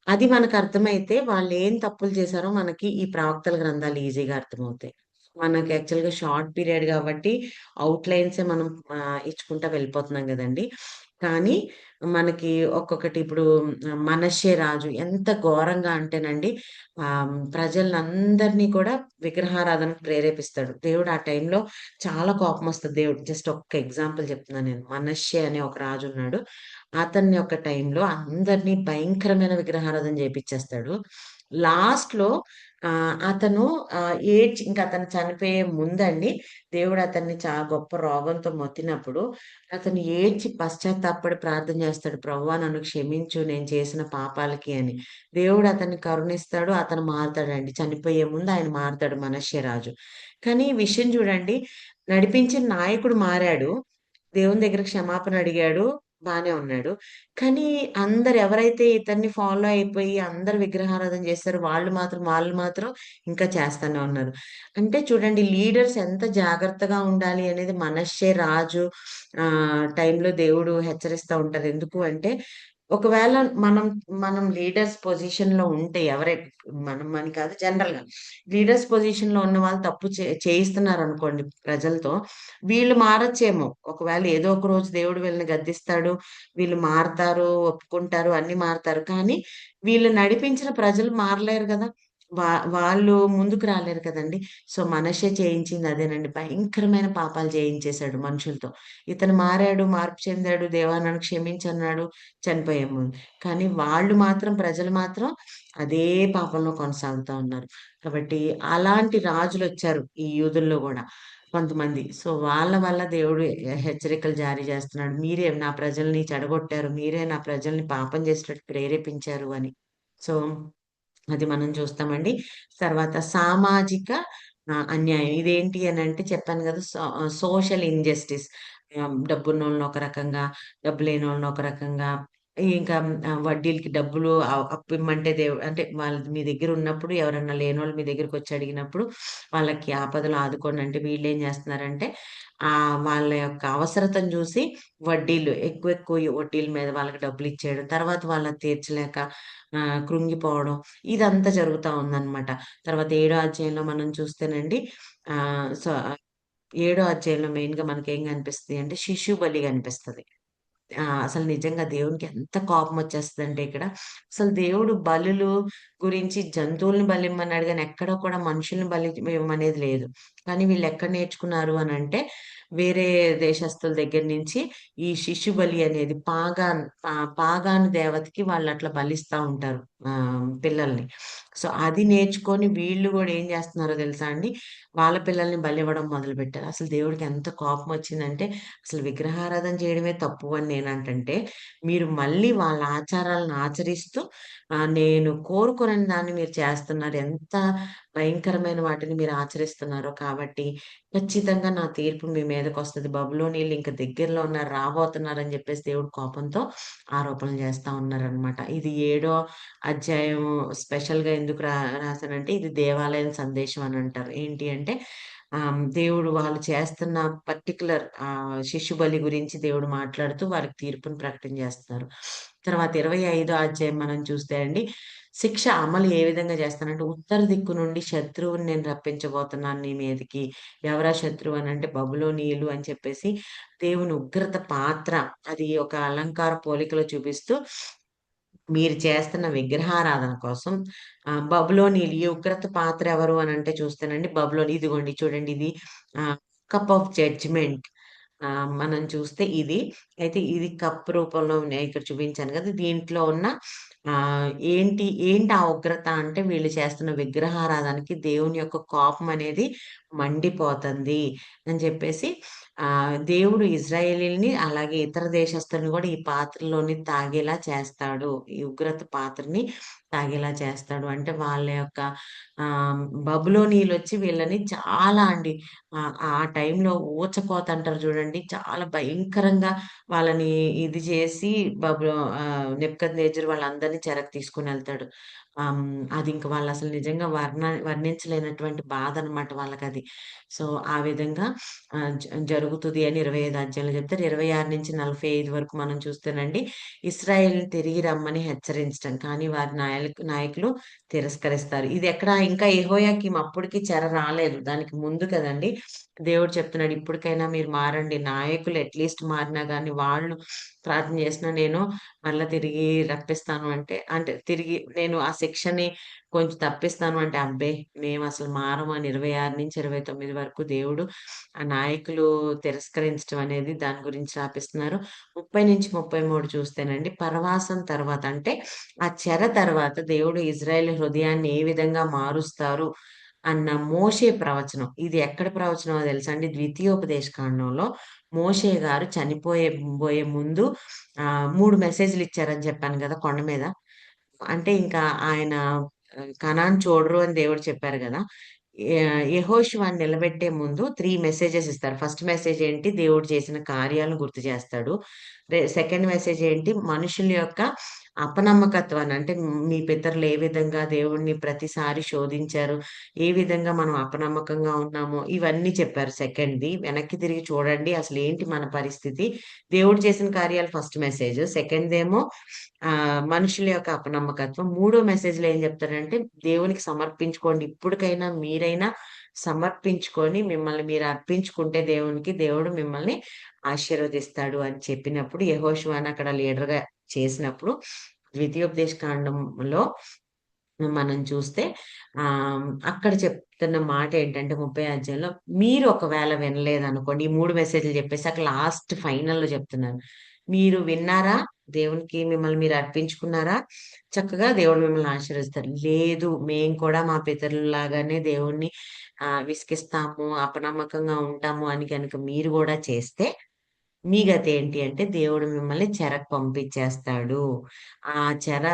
అది మనకు అర్థమైతే వాళ్ళేం తప్పులు చేశారో మనకి ఈ ప్రవక్తల గ్రంథాలు ఈజీగా అర్థమవుతాయి. మనకి యాక్చువల్‌గా షార్ట్ పీరియడ్ గాబట్టి ఔట్‌లైన్సే మనం ఇచ్చుకుంటా వెళ్ళిపోతున్నాం గదండీ! కానీ మనకి ఒక్కొక్కటి ఇప్పుడు మనష్షే రాజు ఎంత ఘోరంగా అంటేనండి, ప్రజలందరినీ కూడా విగ్రహారాధనకు ప్రేరేపిస్తాడు. దేవుడు ఆ టైంలో చాలా కోపమొస్తది దేవుడు. జస్ట్ ఒక్క ఎగ్జాంపుల్ చెప్తున్నాను నేను. మనష్షే అనే ఒక రాజున్నాడు. అతన్ని ఒక టైంలో అందరిని భయంకరమైన విగ్రహారాధన చేపిచ్చేస్తాడు. లాస్ట్‌లో అతను ఇంక అతను చనిపోయే ముందండి, దేవుడు అతన్ని గొప్ప రోగంతో మొత్తినప్పుడు అతను ఏడ్చి పశ్చాత్తాపపడి ప్రార్థన చేస్తాడు. ప్రభువా నన్ను క్షమించు నేను చేసిన పాపాలకి అని. దేవుడు అతన్ని కరుణిస్తాడు. అతను మారతాడండి. చనిపోయే ముందు ఆయన మారతాడు మనష్షే రాజు. కానీ ఈ విషయం చూడండి, నడిపించిన నాయకుడు మారాడు. దేవుని దగ్గర క్షమాపణ అడిగాడు. బానే ఉన్నాడు. కానీ అందరు ఎవరైతే ఇతన్ని ఫాలో అయిపోయి అందరూ విగ్రహారాధన చేస్తారో వాళ్ళు మాత్రం ఇంకా చేస్తానే ఉన్నారు. అంటే చూడండి, లీడర్స్ ఎంత జాగ్రత్తగా ఉండాలి అనేది మనష్షే రాజు టైంలో దేవుడు హెచ్చరిస్తా ఉంటారు. ఎందుకు అంటే, ఒకవేళ మనం మనం లీడర్స్ పొజిషన్‌లో ఉంటే మనం అని కాదు, జనరల్‌గా లీడర్స్ పొజిషన్‌లో ఉన్న వాళ్ళు తప్పు చేయిస్తున్నారనుకోండి ప్రజలతో, వీళ్ళు మారొచ్చేమో. ఒకవేళ ఏదో ఒక రోజు దేవుడు వీళ్ళని గద్దిస్తాడు. వీళ్ళు మారతారు, ఒప్పుకుంటారు, అన్నీ మారతారు. కానీ వీళ్ళు నడిపించిన ప్రజలు మారలేరు గదా! వా వాళ్ళు ముందుకు రాలేరు కదండీ! సో, మనష్షే చేయించింది అదేనండి. భయంకరమైన పాపాలు చేయించేసాడు మనుషులతో. ఇతను మారాడు, మార్పు చెందాడు, దేవా నన్ను క్షమించన్నాడు, చనిపోయే ముందు. కానీ ప్రజలు మాత్రం అదే పాపంలో కొనసాగుతా ఉన్నారు. కాబట్టి అలాంటి రాజులొచ్చారు ఈ యూదుల్లో గూడా కొంతమంది. సో, వాళ్ళ వల్ల దేవుడు హెచ్చరికలు జారీ చేస్తున్నాడు. మీరే నా ప్రజల్ని చెడగొట్టారు. మీరే నా ప్రజల్ని పాపం చేసేటట్టు ప్రేరేపించారు అని. సో, అది మనం చూస్తామండి. తర్వాత సామాజిక అన్యాయం. ఇదేంటి అనంటే చెప్పాను గదా! Social injustice. డబ్బున్నోళ్ళని ఒక రకంగా, డబ్బు లేనోళ్ళని ఒక రకంగా, ఇంకా వడ్డీలకి డబ్బులు అప్పిమ్మంటే అంటే వాళ్ళది మీ దగ్గరున్నప్పుడు ఎవరన్నా లేనోళ్ళు మీ దగ్గరకొచ్చి అడిగినప్పుడు వాళ్ళకి ఆపదలో ఆదుకోండి అంటే వీళ్ళేం జేస్తున్నారంటే, వాళ్ళ యొక్క అవసరతను జూసి వడ్డీలు ఎక్కువ వడ్డీల మీద వాళ్ళకి డబ్బులిచ్చేయడం. తర్వాత వాళ్ళది తీర్చలేక కృంగిపోవడం. ఇదంతా జరుగుతా ఉందనమాట. తర్వాత ఏడో అధ్యాయంలో మనం చూస్తేనండి, ఆహ్, సో, ఏడో అధ్యాయంలో మెయిన్‌గా మనకేం కనిపిస్తది అంటే శిశు బలి కనిపిస్తది. అసలు నిజంగా దేవునికి ఎంత కోపమొచ్చేస్తదంటే ఇక్కడ, అసలు దేవుడు బలులు గురించి జంతువుల్ని బలిమ్మన్నాడు గానీ, ఎక్కడ కూడా మనుషుల్ని బలి ఇవ్వమనేది లేదు. కానీ వీళ్ళెక్కడ నేర్చుకున్నారు అనంటే, వేరే దేశస్తుల దగ్గర నుంచి ఈ శిశు బలి అనేది పాగాను దేవతకి వాళ్ళట్లా బలిస్తా ఉంటారు పిల్లల్ని. సో, అది నేర్చుకొని వీళ్ళు గూడా ఏం జేస్తున్నారో తెలుసా అండి? వాళ్ళ పిల్లల్ని బలివ్వడం మొదలుపెట్టారు. అసలు దేవుడికి ఎంత కోపమొచ్చిందంటే, అసలు విగ్రహారాధన చేయడమే తప్పు అని నేనంటంటే, మీరు మళ్ళీ వాళ్ళ ఆచారాలను ఆచరిస్తూ నేను కోరుకోనని దాన్ని మీరు చేస్తున్నారు. ఎంత భయంకరమైన వాటిని మీరు ఆచరిస్తున్నారో కాబట్టి, ఖచ్చితంగా నా తీర్పు మీ మీదకొస్తది. బబులోనీయులు ఇంక దగ్గరలో ఉన్నారు, రాబోతున్నారని జెప్పేసి దేవుడు కోపంతో ఆరోపణలు చేస్తా ఉన్నారనమాట. ఇది ఏడో అధ్యాయం స్పెషల్‌గా ఎందుకు రాసానంటే, ఇది దేవాలయం సందేశం అనంటారు. ఏంటి అంటే, దేవుడు వాళ్ళు చేస్తున్న పర్టిక్యులర్ శిశు బలి గురించి దేవుడు మాట్లాడుతూ వారికి తీర్పుని ప్రకటన జేస్తున్నారు. తర్వాత 25 అధ్యాయం మనం చూస్తే అండి, శిక్ష అమలు ఏ విధంగా చేస్తానంటే, ఉత్తర దిక్కు నుండి శత్రువుని నేను రప్పించబోతున్నాను నీ మీదకి. ఎవరా శత్రువు అనంటే బబులోనీయులు అని చెప్పేసి దేవుని ఉగ్రత పాత్ర, అది ఒక అలంకార పోలికలో చూపిస్తూ మీరు చేస్తున్న విగ్రహారాధన కోసం బబులోనీలు, ఈ ఉగ్రత పాత్ర ఎవరు అనంటే చూస్తేనండి ఇదిగోండి చూడండి, ఇది కప్ ఆఫ్ జడ్జ్‌మెంట్. మనం చూస్తే ఇది. అయితే ఇది కప్ రూపంలో ఇక్కడ చూపించాను గదా! దీంట్లో ఉన్న ఏంటి ఆ ఉగ్రత అంటే వీళ్ళు చేస్తున్న విగ్రహారాధనకి దేవుని యొక్క కోపం అనేది మండిపోతుంది అని చెప్పేసి దేవుడు ఇజ్రాయేలీని అలాగే ఇతర దేశస్తుల్ని కూడా ఈ పాత్రలోని తాగేలా చేస్తాడు. ఈ ఉగ్రత పాత్రని తాగేలా చేస్తాడు. అంటే వాళ్ళ యొక్క బబులోనీయులొచ్చి వీళ్ళని చాలా అండి ఆ టైంలో ఊచకోత అంటారు చూడండి. చాలా భయంకరంగా వాళ్ళని ఇది చేసి నెబుకద్నెజర్ వాళ్ళందరినీ చెరకి తీసుకొనెళ్తాడు. అది ఇంక వాళ్ళసలు నిజంగా వర్ణించలేనటువంటి బాధనమాట వాళ్ళకది. సో, ఆ విధంగా జరుగుతది అని 25 అధ్యాయంలో చెప్తారు. 26-45 వరకు మనం చూస్తేనండి, ఇశ్రాయేలుని తిరిగి రమ్మని హెచ్చరించటం. కానీ వారి నాయకులు తిరస్కరిస్తారు. ఇదెక్కడ ఇంకా యెహోయాకీం అప్పటికి చెర రాలేదు. దానికి ముందు కదండీ! దేవుడు చెప్తున్నాడు, "ఇప్పటికైనా మీరు మారండి. నాయకులు అట్‌లీస్ట్ మారినా గాని వాళ్ళు ప్రార్థన చేసినా నేను మళ్ళా తిరిగి రప్పిస్తాను" అంటే తిరిగి నేను ఆ శిక్షని కొంచెం తప్పిస్తాను అంటే, అబ్బే! మేమసలు మారము అని 26-29 వరకు దేవుడు ఆ నాయకులు తిరస్కరించడం అనేది దాని గురించి రాపిస్తున్నారు. 30-33 చూస్తేనండి, పరవాసం తర్వాత అంటే ఆ చెర తర్వాత దేవుడు ఇజ్రాయేల్ హృదయాన్ని ఏ విధంగా మారుస్తారు అన్న మోషే ప్రవచనం. ఇది ఎక్కడ ప్రవచనమో తెలుసా అండి? ద్వితీయోపదేశ కాండంలో మోషే గారు బోయే ముందు 3 మెసేజ్‌లు ఇచ్చారని చెప్పాను గదా! కొండ మీద. అంటే ఇంకా ఆయన కనాన్ చూడరు అని దేవుడు చెప్పారు గదా! యెహోషువని నిలబెట్టే ముందు 3 మెసేజెస్ ఇస్తారు. ఫస్ట్ మెసేజ్ ఏంటి? దేవుడు చేసిన కార్యాలను గుర్తు చేస్తాడు. సెకండ్ మెసేజ్ ఏంటి? మనుషుల యొక్క అపనమ్మకత్వాన్ని అంటే మీ పితరులు ఏ విధంగా దేవుడిని ప్రతిసారి శోధించారు, ఏ విధంగా మనం అపనమ్మకంగా ఉన్నామో ఇవన్నీ చెప్పారు సెకండ్‌ది. వెనక్కి తిరిగి చూడండి అసలేంటి మన పరిస్థితి. దేవుడు చేసిన కార్యాలు ఫస్ట్ మెసేజ్. సెకండ్‌దేమో మనుషుల యొక్క అపనమ్మకత్వం. మూడో మెసేజ్‌లో ఏం చెప్తాడంటే దేవునికి సమర్పించుకోండి. ఇప్పటికైనా మీరైనా సమర్పించుకొని మిమ్మల్ని మీరు అర్పించుకుంటే దేవునికి, దేవుడు మిమ్మల్ని ఆశీర్వదిస్తాడు అని చెప్పినప్పుడు యెహోషువని అక్కడ లీడర్‌గా చేసినప్పుడు ద్వితీయోపదేశ కాండంలో మనం చూస్తే అక్కడ చెప్తున్న మాట ఏంటంటే 30 అధ్యాయంలో మీరు ఒకవేళ వినలేదనుకోండి, ఈ 3 మెసేజ్‌లు చెప్పేసాక లాస్ట్ ఫైనల్‌లో చెప్తున్నారు. మీరు విన్నారా? దేవునికి మిమ్మల్ని మీరు అర్పించుకున్నారా? చక్కగా దేవుడు మిమ్మల్ని ఆశీర్వదిస్తారు. లేదు మేము కూడా మా పితరుల్లాగానే దేవుడిని విసిగిస్తాము, అపనమ్మకంగా ఉంటాము అని గనుక మీరు గూడా చేస్తే మీ గతేంటి అంటే దేవుడు మిమ్మల్ని చెరకు పంపించేస్తాడు. ఆ చెర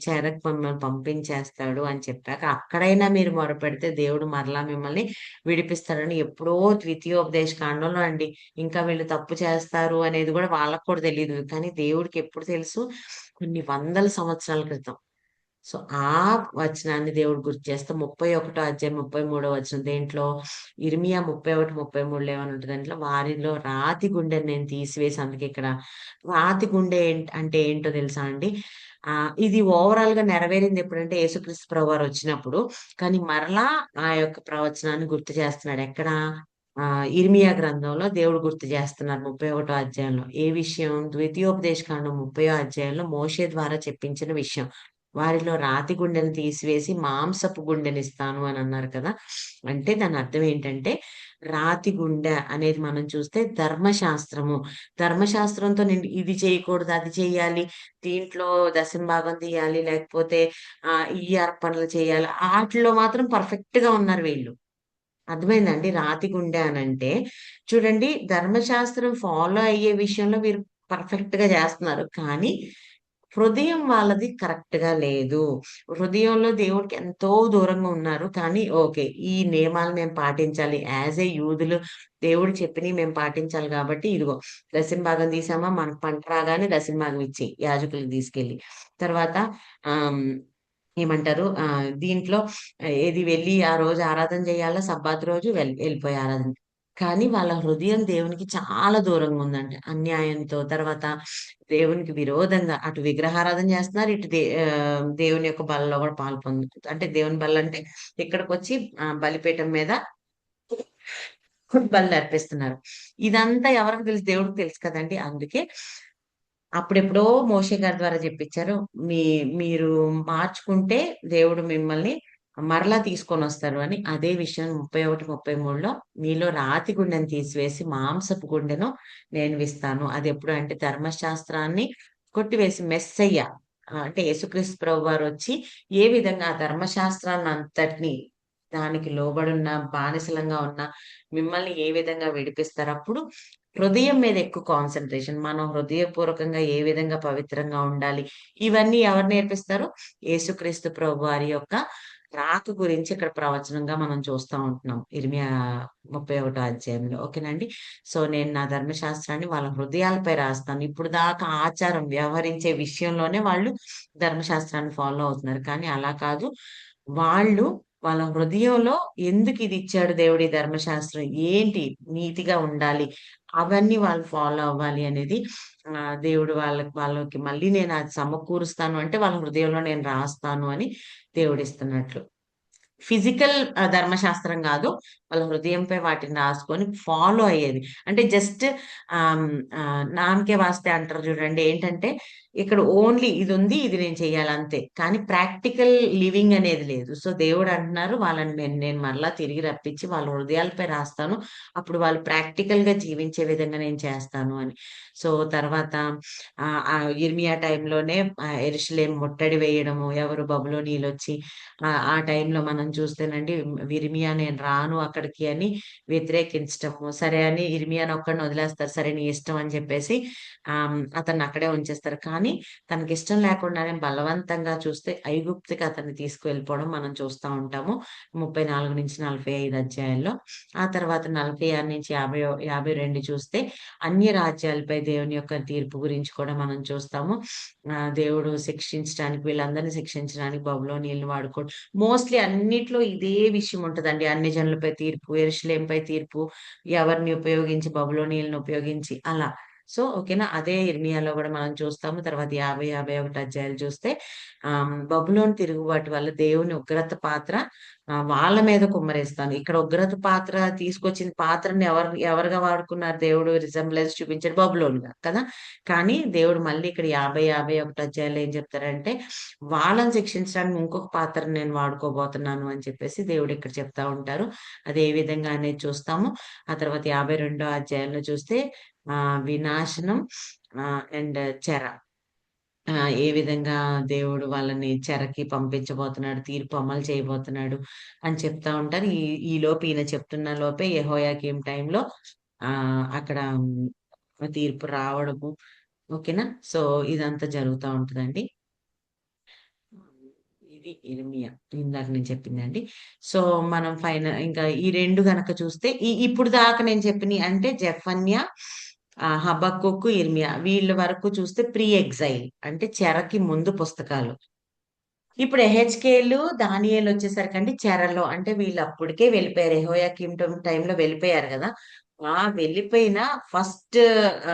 చెరకు మిమ్మల్ని పంపించేస్తాడు అని చెప్పాక అక్కడైనా మీరు మొరపెడితే దేవుడు మరలా మిమ్మల్ని విడిపిస్తాడని ఎప్పుడో ద్వితీయోపదేశ కాండంలో అండి. ఇంకా వీళ్ళు తప్పు చేస్తారు అనేది గూడా వాళ్ళకి కూడా తెలీదు. కానీ దేవుడికి ఎప్పుడు తెలుసు? కొన్ని వందల సంవత్సరాల క్రితం. సో, ఆ వచనాన్ని దేవుడు గుర్తు చేస్తూ 31 అధ్యాయం 33 వచనం దేంట్లో ఇర్మియా 31, 33లో ఏమనుంటదంటే వారిలో రాతి గుండెని నేను తీసివేసి అందుకే ఇక్కడ రాతి గుండె అంటే ఏంటో తెలుసా అండి? ఇది ఓవరాల్‌గా నెరవేరింది ఎప్పుడంటే యేసుక్రీస్తు ప్రభువారు వచ్చినప్పుడు. కానీ మరలా ఆ యొక్క ప్రవచనాన్ని గుర్తు చేస్తున్నాడు. ఎక్కడ? ఇర్మియా గ్రంథంలో దేవుడు గుర్తు చేస్తున్నారు 31 అధ్యాయంలో. ఏ విషయం? ద్వితీయోపదేశ కాండం 30 అధ్యాయంలో మోషే ద్వారా చెప్పించిన విషయం. వారిలో రాతి గుండెను తీసివేసి మాంసపు గుండెనిస్తాను అని అన్నారు కదా! అంటే దాని అర్థం ఏంటంటే, రాతి గుండె అనేది మనం చూస్తే ధర్మశాస్త్రము. ధర్మశాస్త్రంతో నిండి ఇది చేయకూడదు, అది చేయాలి, దీంట్లో దశమ భాగం తీయాలి, లేకపోతే ఈ అర్పణలు చేయాలి. ఆటిల్లో మాత్రం పర్ఫెక్ట్‌గా ఉన్నారు వీళ్ళు. అర్థమైందండి? రాతి గుండె అనంటే, చూడండి ధర్మశాస్త్రం ఫాలో అయ్యే విషయంలో వీరు పర్ఫెక్ట్‌గా జేస్తున్నారు. కానీ, హృదయం వాళ్ళది కరెక్ట్‌గా లేదు. హృదయంలో దేవుడికి ఎంతో దూరంగా ఉన్నారు. కానీ ఓకే. ఈ నియమాలు మేము పాటించాలి. యాస్ ఎ యూదులు దేవుడు చెప్పినయి మేము పాటించాలి గాబట్టి, ఇదిగో దశమ భాగం తీసామా, మనకు పంట రాగానే దశమ భాగం ఇచ్చేయి యాజకులకు తీసుకెళ్ళి. తర్వాత ఆహ్, ఏమంటారు? దీంట్లో ఏది వెళ్లి ఆ రోజు ఆరాధన చేయాలా సబ్బాత్ రోజు ఎళ్ళిపోయి ఆరాధన. కానీ వాళ్ళ హృదయం దేవునికి చాలా దూరంగా ఉందంట. అన్యాయంతో తర్వాత దేవునికి విరోధంగా అటు విగ్రహారాధన చేస్తున్నారు. ఇటు దేవుని యొక్క బలలో కూడా అంటే దేవుని బలంటే ఇక్కడికొచ్చి బలిపీఠం మీద బలులర్పిస్తున్నారు. ఇదంతా ఎవరికి తెలుసు? దేవుడికి తెలుసు కదండీ! అందుకే అప్పుడెప్పుడో మోషే గారి ద్వారా జెప్పిచ్చారు. మీ మీరు మార్చుకుంటే దేవుడు మిమ్మల్ని మరలా తీసుకొనొస్తారు అని. అదే విషయం 31, 33లో మీలో రాతి గుండెను తీసివేసి మాంసపు గుండెను నేనువిస్తాను. అదెప్పుడు అంటే ధర్మశాస్త్రాన్ని కొట్టివేసి మెస్సయ్య. అంటే యేసుక్రీస్తు ప్రభువారు వచ్చి ఏ విధంగా ఆ ధర్మశాస్త్రాన్ని అంతటిని దానికి లోబడున్న బానిసలంగా ఉన్న మిమ్మల్ని ఏ విధంగా విడిపిస్తారు? అప్పుడు హృదయం మీద ఎక్కువ కాన్సంట్రేషన్. మనం హృదయపూర్వకంగా ఏ విధంగా పవిత్రంగా ఉండాలి? ఇవన్నీ ఎవరు నేర్పిస్తారు? యేసుక్రీస్తు ప్రభువారి యొక్క రాక గురించి ఇక్కడ ప్రవచనంగా మనం చూస్తా ఉంటున్నాం. ఇర్మియా 31 అధ్యాయంలో. ఓకేనండి. సో, నేను నా ధర్మశాస్త్రాన్ని వాళ్ళ హృదయాలపై రాస్తాను. ఇప్పుడు దాకా ఆచారం వ్యవహరించే విషయంలోనే వాళ్ళు ధర్మశాస్త్రాన్ని ఫాలో అవుతున్నారు. కానీ అలా కాదు. వాళ్ళు వాళ్ళ హృదయంలో ఎందుకు ఇది ఇచ్చాడు దేవుడు ఈ ధర్మశాస్త్రం? ఏంటి నీతిగా ఉండాలి? అవన్నీ వాళ్ళు ఫాలో అవ్వాలి అనేది దేవుడు వాళ్ళకి మళ్ళీ నేను అది సమకూరుస్తాను అంటే వాళ్ళ హృదయంలో నేను రాస్తాను అని దేవుడిస్తున్నట్లు. ఫిజికల్ ధర్మశాస్త్రం గాదు. వాళ్ళ హృదయంపై వాటిని రాసుకొని ఫాలో అయ్యేది. అంటే జస్ట్ నామకే వాస్తే అంటారు చూడండి. ఏంటంటే ఇక్కడ ఓన్లీ ఇదుంది. ఇది నేను చెయ్యాలి అంతే. కానీ ప్రాక్టికల్ లివింగ్ అనేది లేదు. సో, దేవుడు అంటున్నారు వాళ్ళని నేను నేను మరలా తిరిగి రప్పించి వాళ్ళ హృదయాలపై రాస్తాను. అప్పుడు వాళ్ళు ప్రాక్టికల్‌గా జీవించే విధంగా నేను చేస్తాను అని. సో, తర్వాత ఇర్మియా టైంలోనే యెరూషలేము ముట్టడి వేయడము, ఎవరు బబులోనీయులొచ్చి ఆ టైంలో మనం చూస్తేనండి ఇర్మియా నేను రాను అక్కడికి అని వ్యతిరేకించటము. సరే అని ఇర్మియాని ఒక్కడిని వదిలేస్తారు. సరే నీ ఇష్టం అని చెప్పేసి అతన్ని అక్కడే ఉంచేస్తారు. కానీ తనకిష్టం లేకుండానే బలవంతంగా చూస్తే ఐగుప్తుకి అతన్ని తీసుకువెళ్ళిపోవడం మనం చూస్తా ఉంటాము. 34-45 అధ్యాయాల్లో. ఆ తర్వాత 46-50 52 చూస్తే అన్య రాజ్యాలపై దేవుని యొక్క తీర్పు గురించి కూడా మనం చూస్తాము. దేవుడు శిక్షించడానికి వీళ్ళందరిని శిక్షించడానికి బబులోనీయులను వాడుకోవడం. మోస్ట్‌లీ అన్నిట్లో ఇదే విషయం ఉంటదండి. అన్ని జనులపై తీర్పు, యెరూషలేముపై తీర్పు, ఎవరిని ఉపయోగించి బబులోనీయులను ఉపయోగించి అలా. సో, ఓకేనా. అదే ఇర్మియాలో గూడా మనం చూస్తాము. తర్వాత 50, 51 అధ్యాయాలు చూస్తే బబులోను తిరుగుబాటు వల్ల దేవుని ఉగ్రత పాత్ర వాళ్ళ మీద కుమ్మరిస్తాను. ఇక్కడ ఉగ్రత పాత్ర తీసుకొచ్చిన పాత్రని ఎవరుగా వాడుకున్నారు దేవుడు రిజెంబ్లెన్స్ చూపించాడు బబులోనుగా కదా! కానీ దేవుడు మళ్ళీ ఇక్కడ 50, 51 అధ్యాయాల్లో ఏం చెప్తారంటే, వాళ్ళని శిక్షించడానికి ఇంకొక పాత్రను నేను వాడుకోబోతున్నాను అని చెప్పేసి దేవుడు ఇక్కడ చెప్తా ఉంటారు. అది ఏ విధంగా అనేది చూస్తాము. ఆ తర్వాత 52 అధ్యాయంలో చూస్తే వినాశనం అండ్ చెర. ఏ విధంగా దేవుడు వాళ్ళని చెరకి పంపించబోతున్నాడు, తీర్పు అమలు చేయబోతున్నాడు అని చెప్తా ఉంటారు. ఈలోపు ఈయన చెప్తున్న లోపే యెహోయాకీం టైంలో అక్కడ తీర్పు రావడము. ఓకేనా. సో, ఇదంతా జరుగుతా ఉంటదండి. ఇది ఇర్మియా. ఇందాక నేను చెప్పిందండి. సో, మనం ఇంకా ఈ 2 గనక చూస్తే ఇప్పుడు దాకా నేను చెప్పినయి అంటే జెఫన్యా, హబక్కూకు, ఇర్మియా వీళ్ళ వరకు చూస్తే ప్రీ ఎగ్జైల్ అంటే చెరకి ముందు పుస్తకాలు. ఇప్పుడు యెహెజ్కేలు, దానియేలొచ్చేసరికండి చెరలో అంటే వీళ్ళు అప్పటికే వెళ్ళిపోయారు. యెహోయాకీం టైంలో వెళ్ళిపోయారు గదా! వెళ్ళిపోయిన ఫస్ట్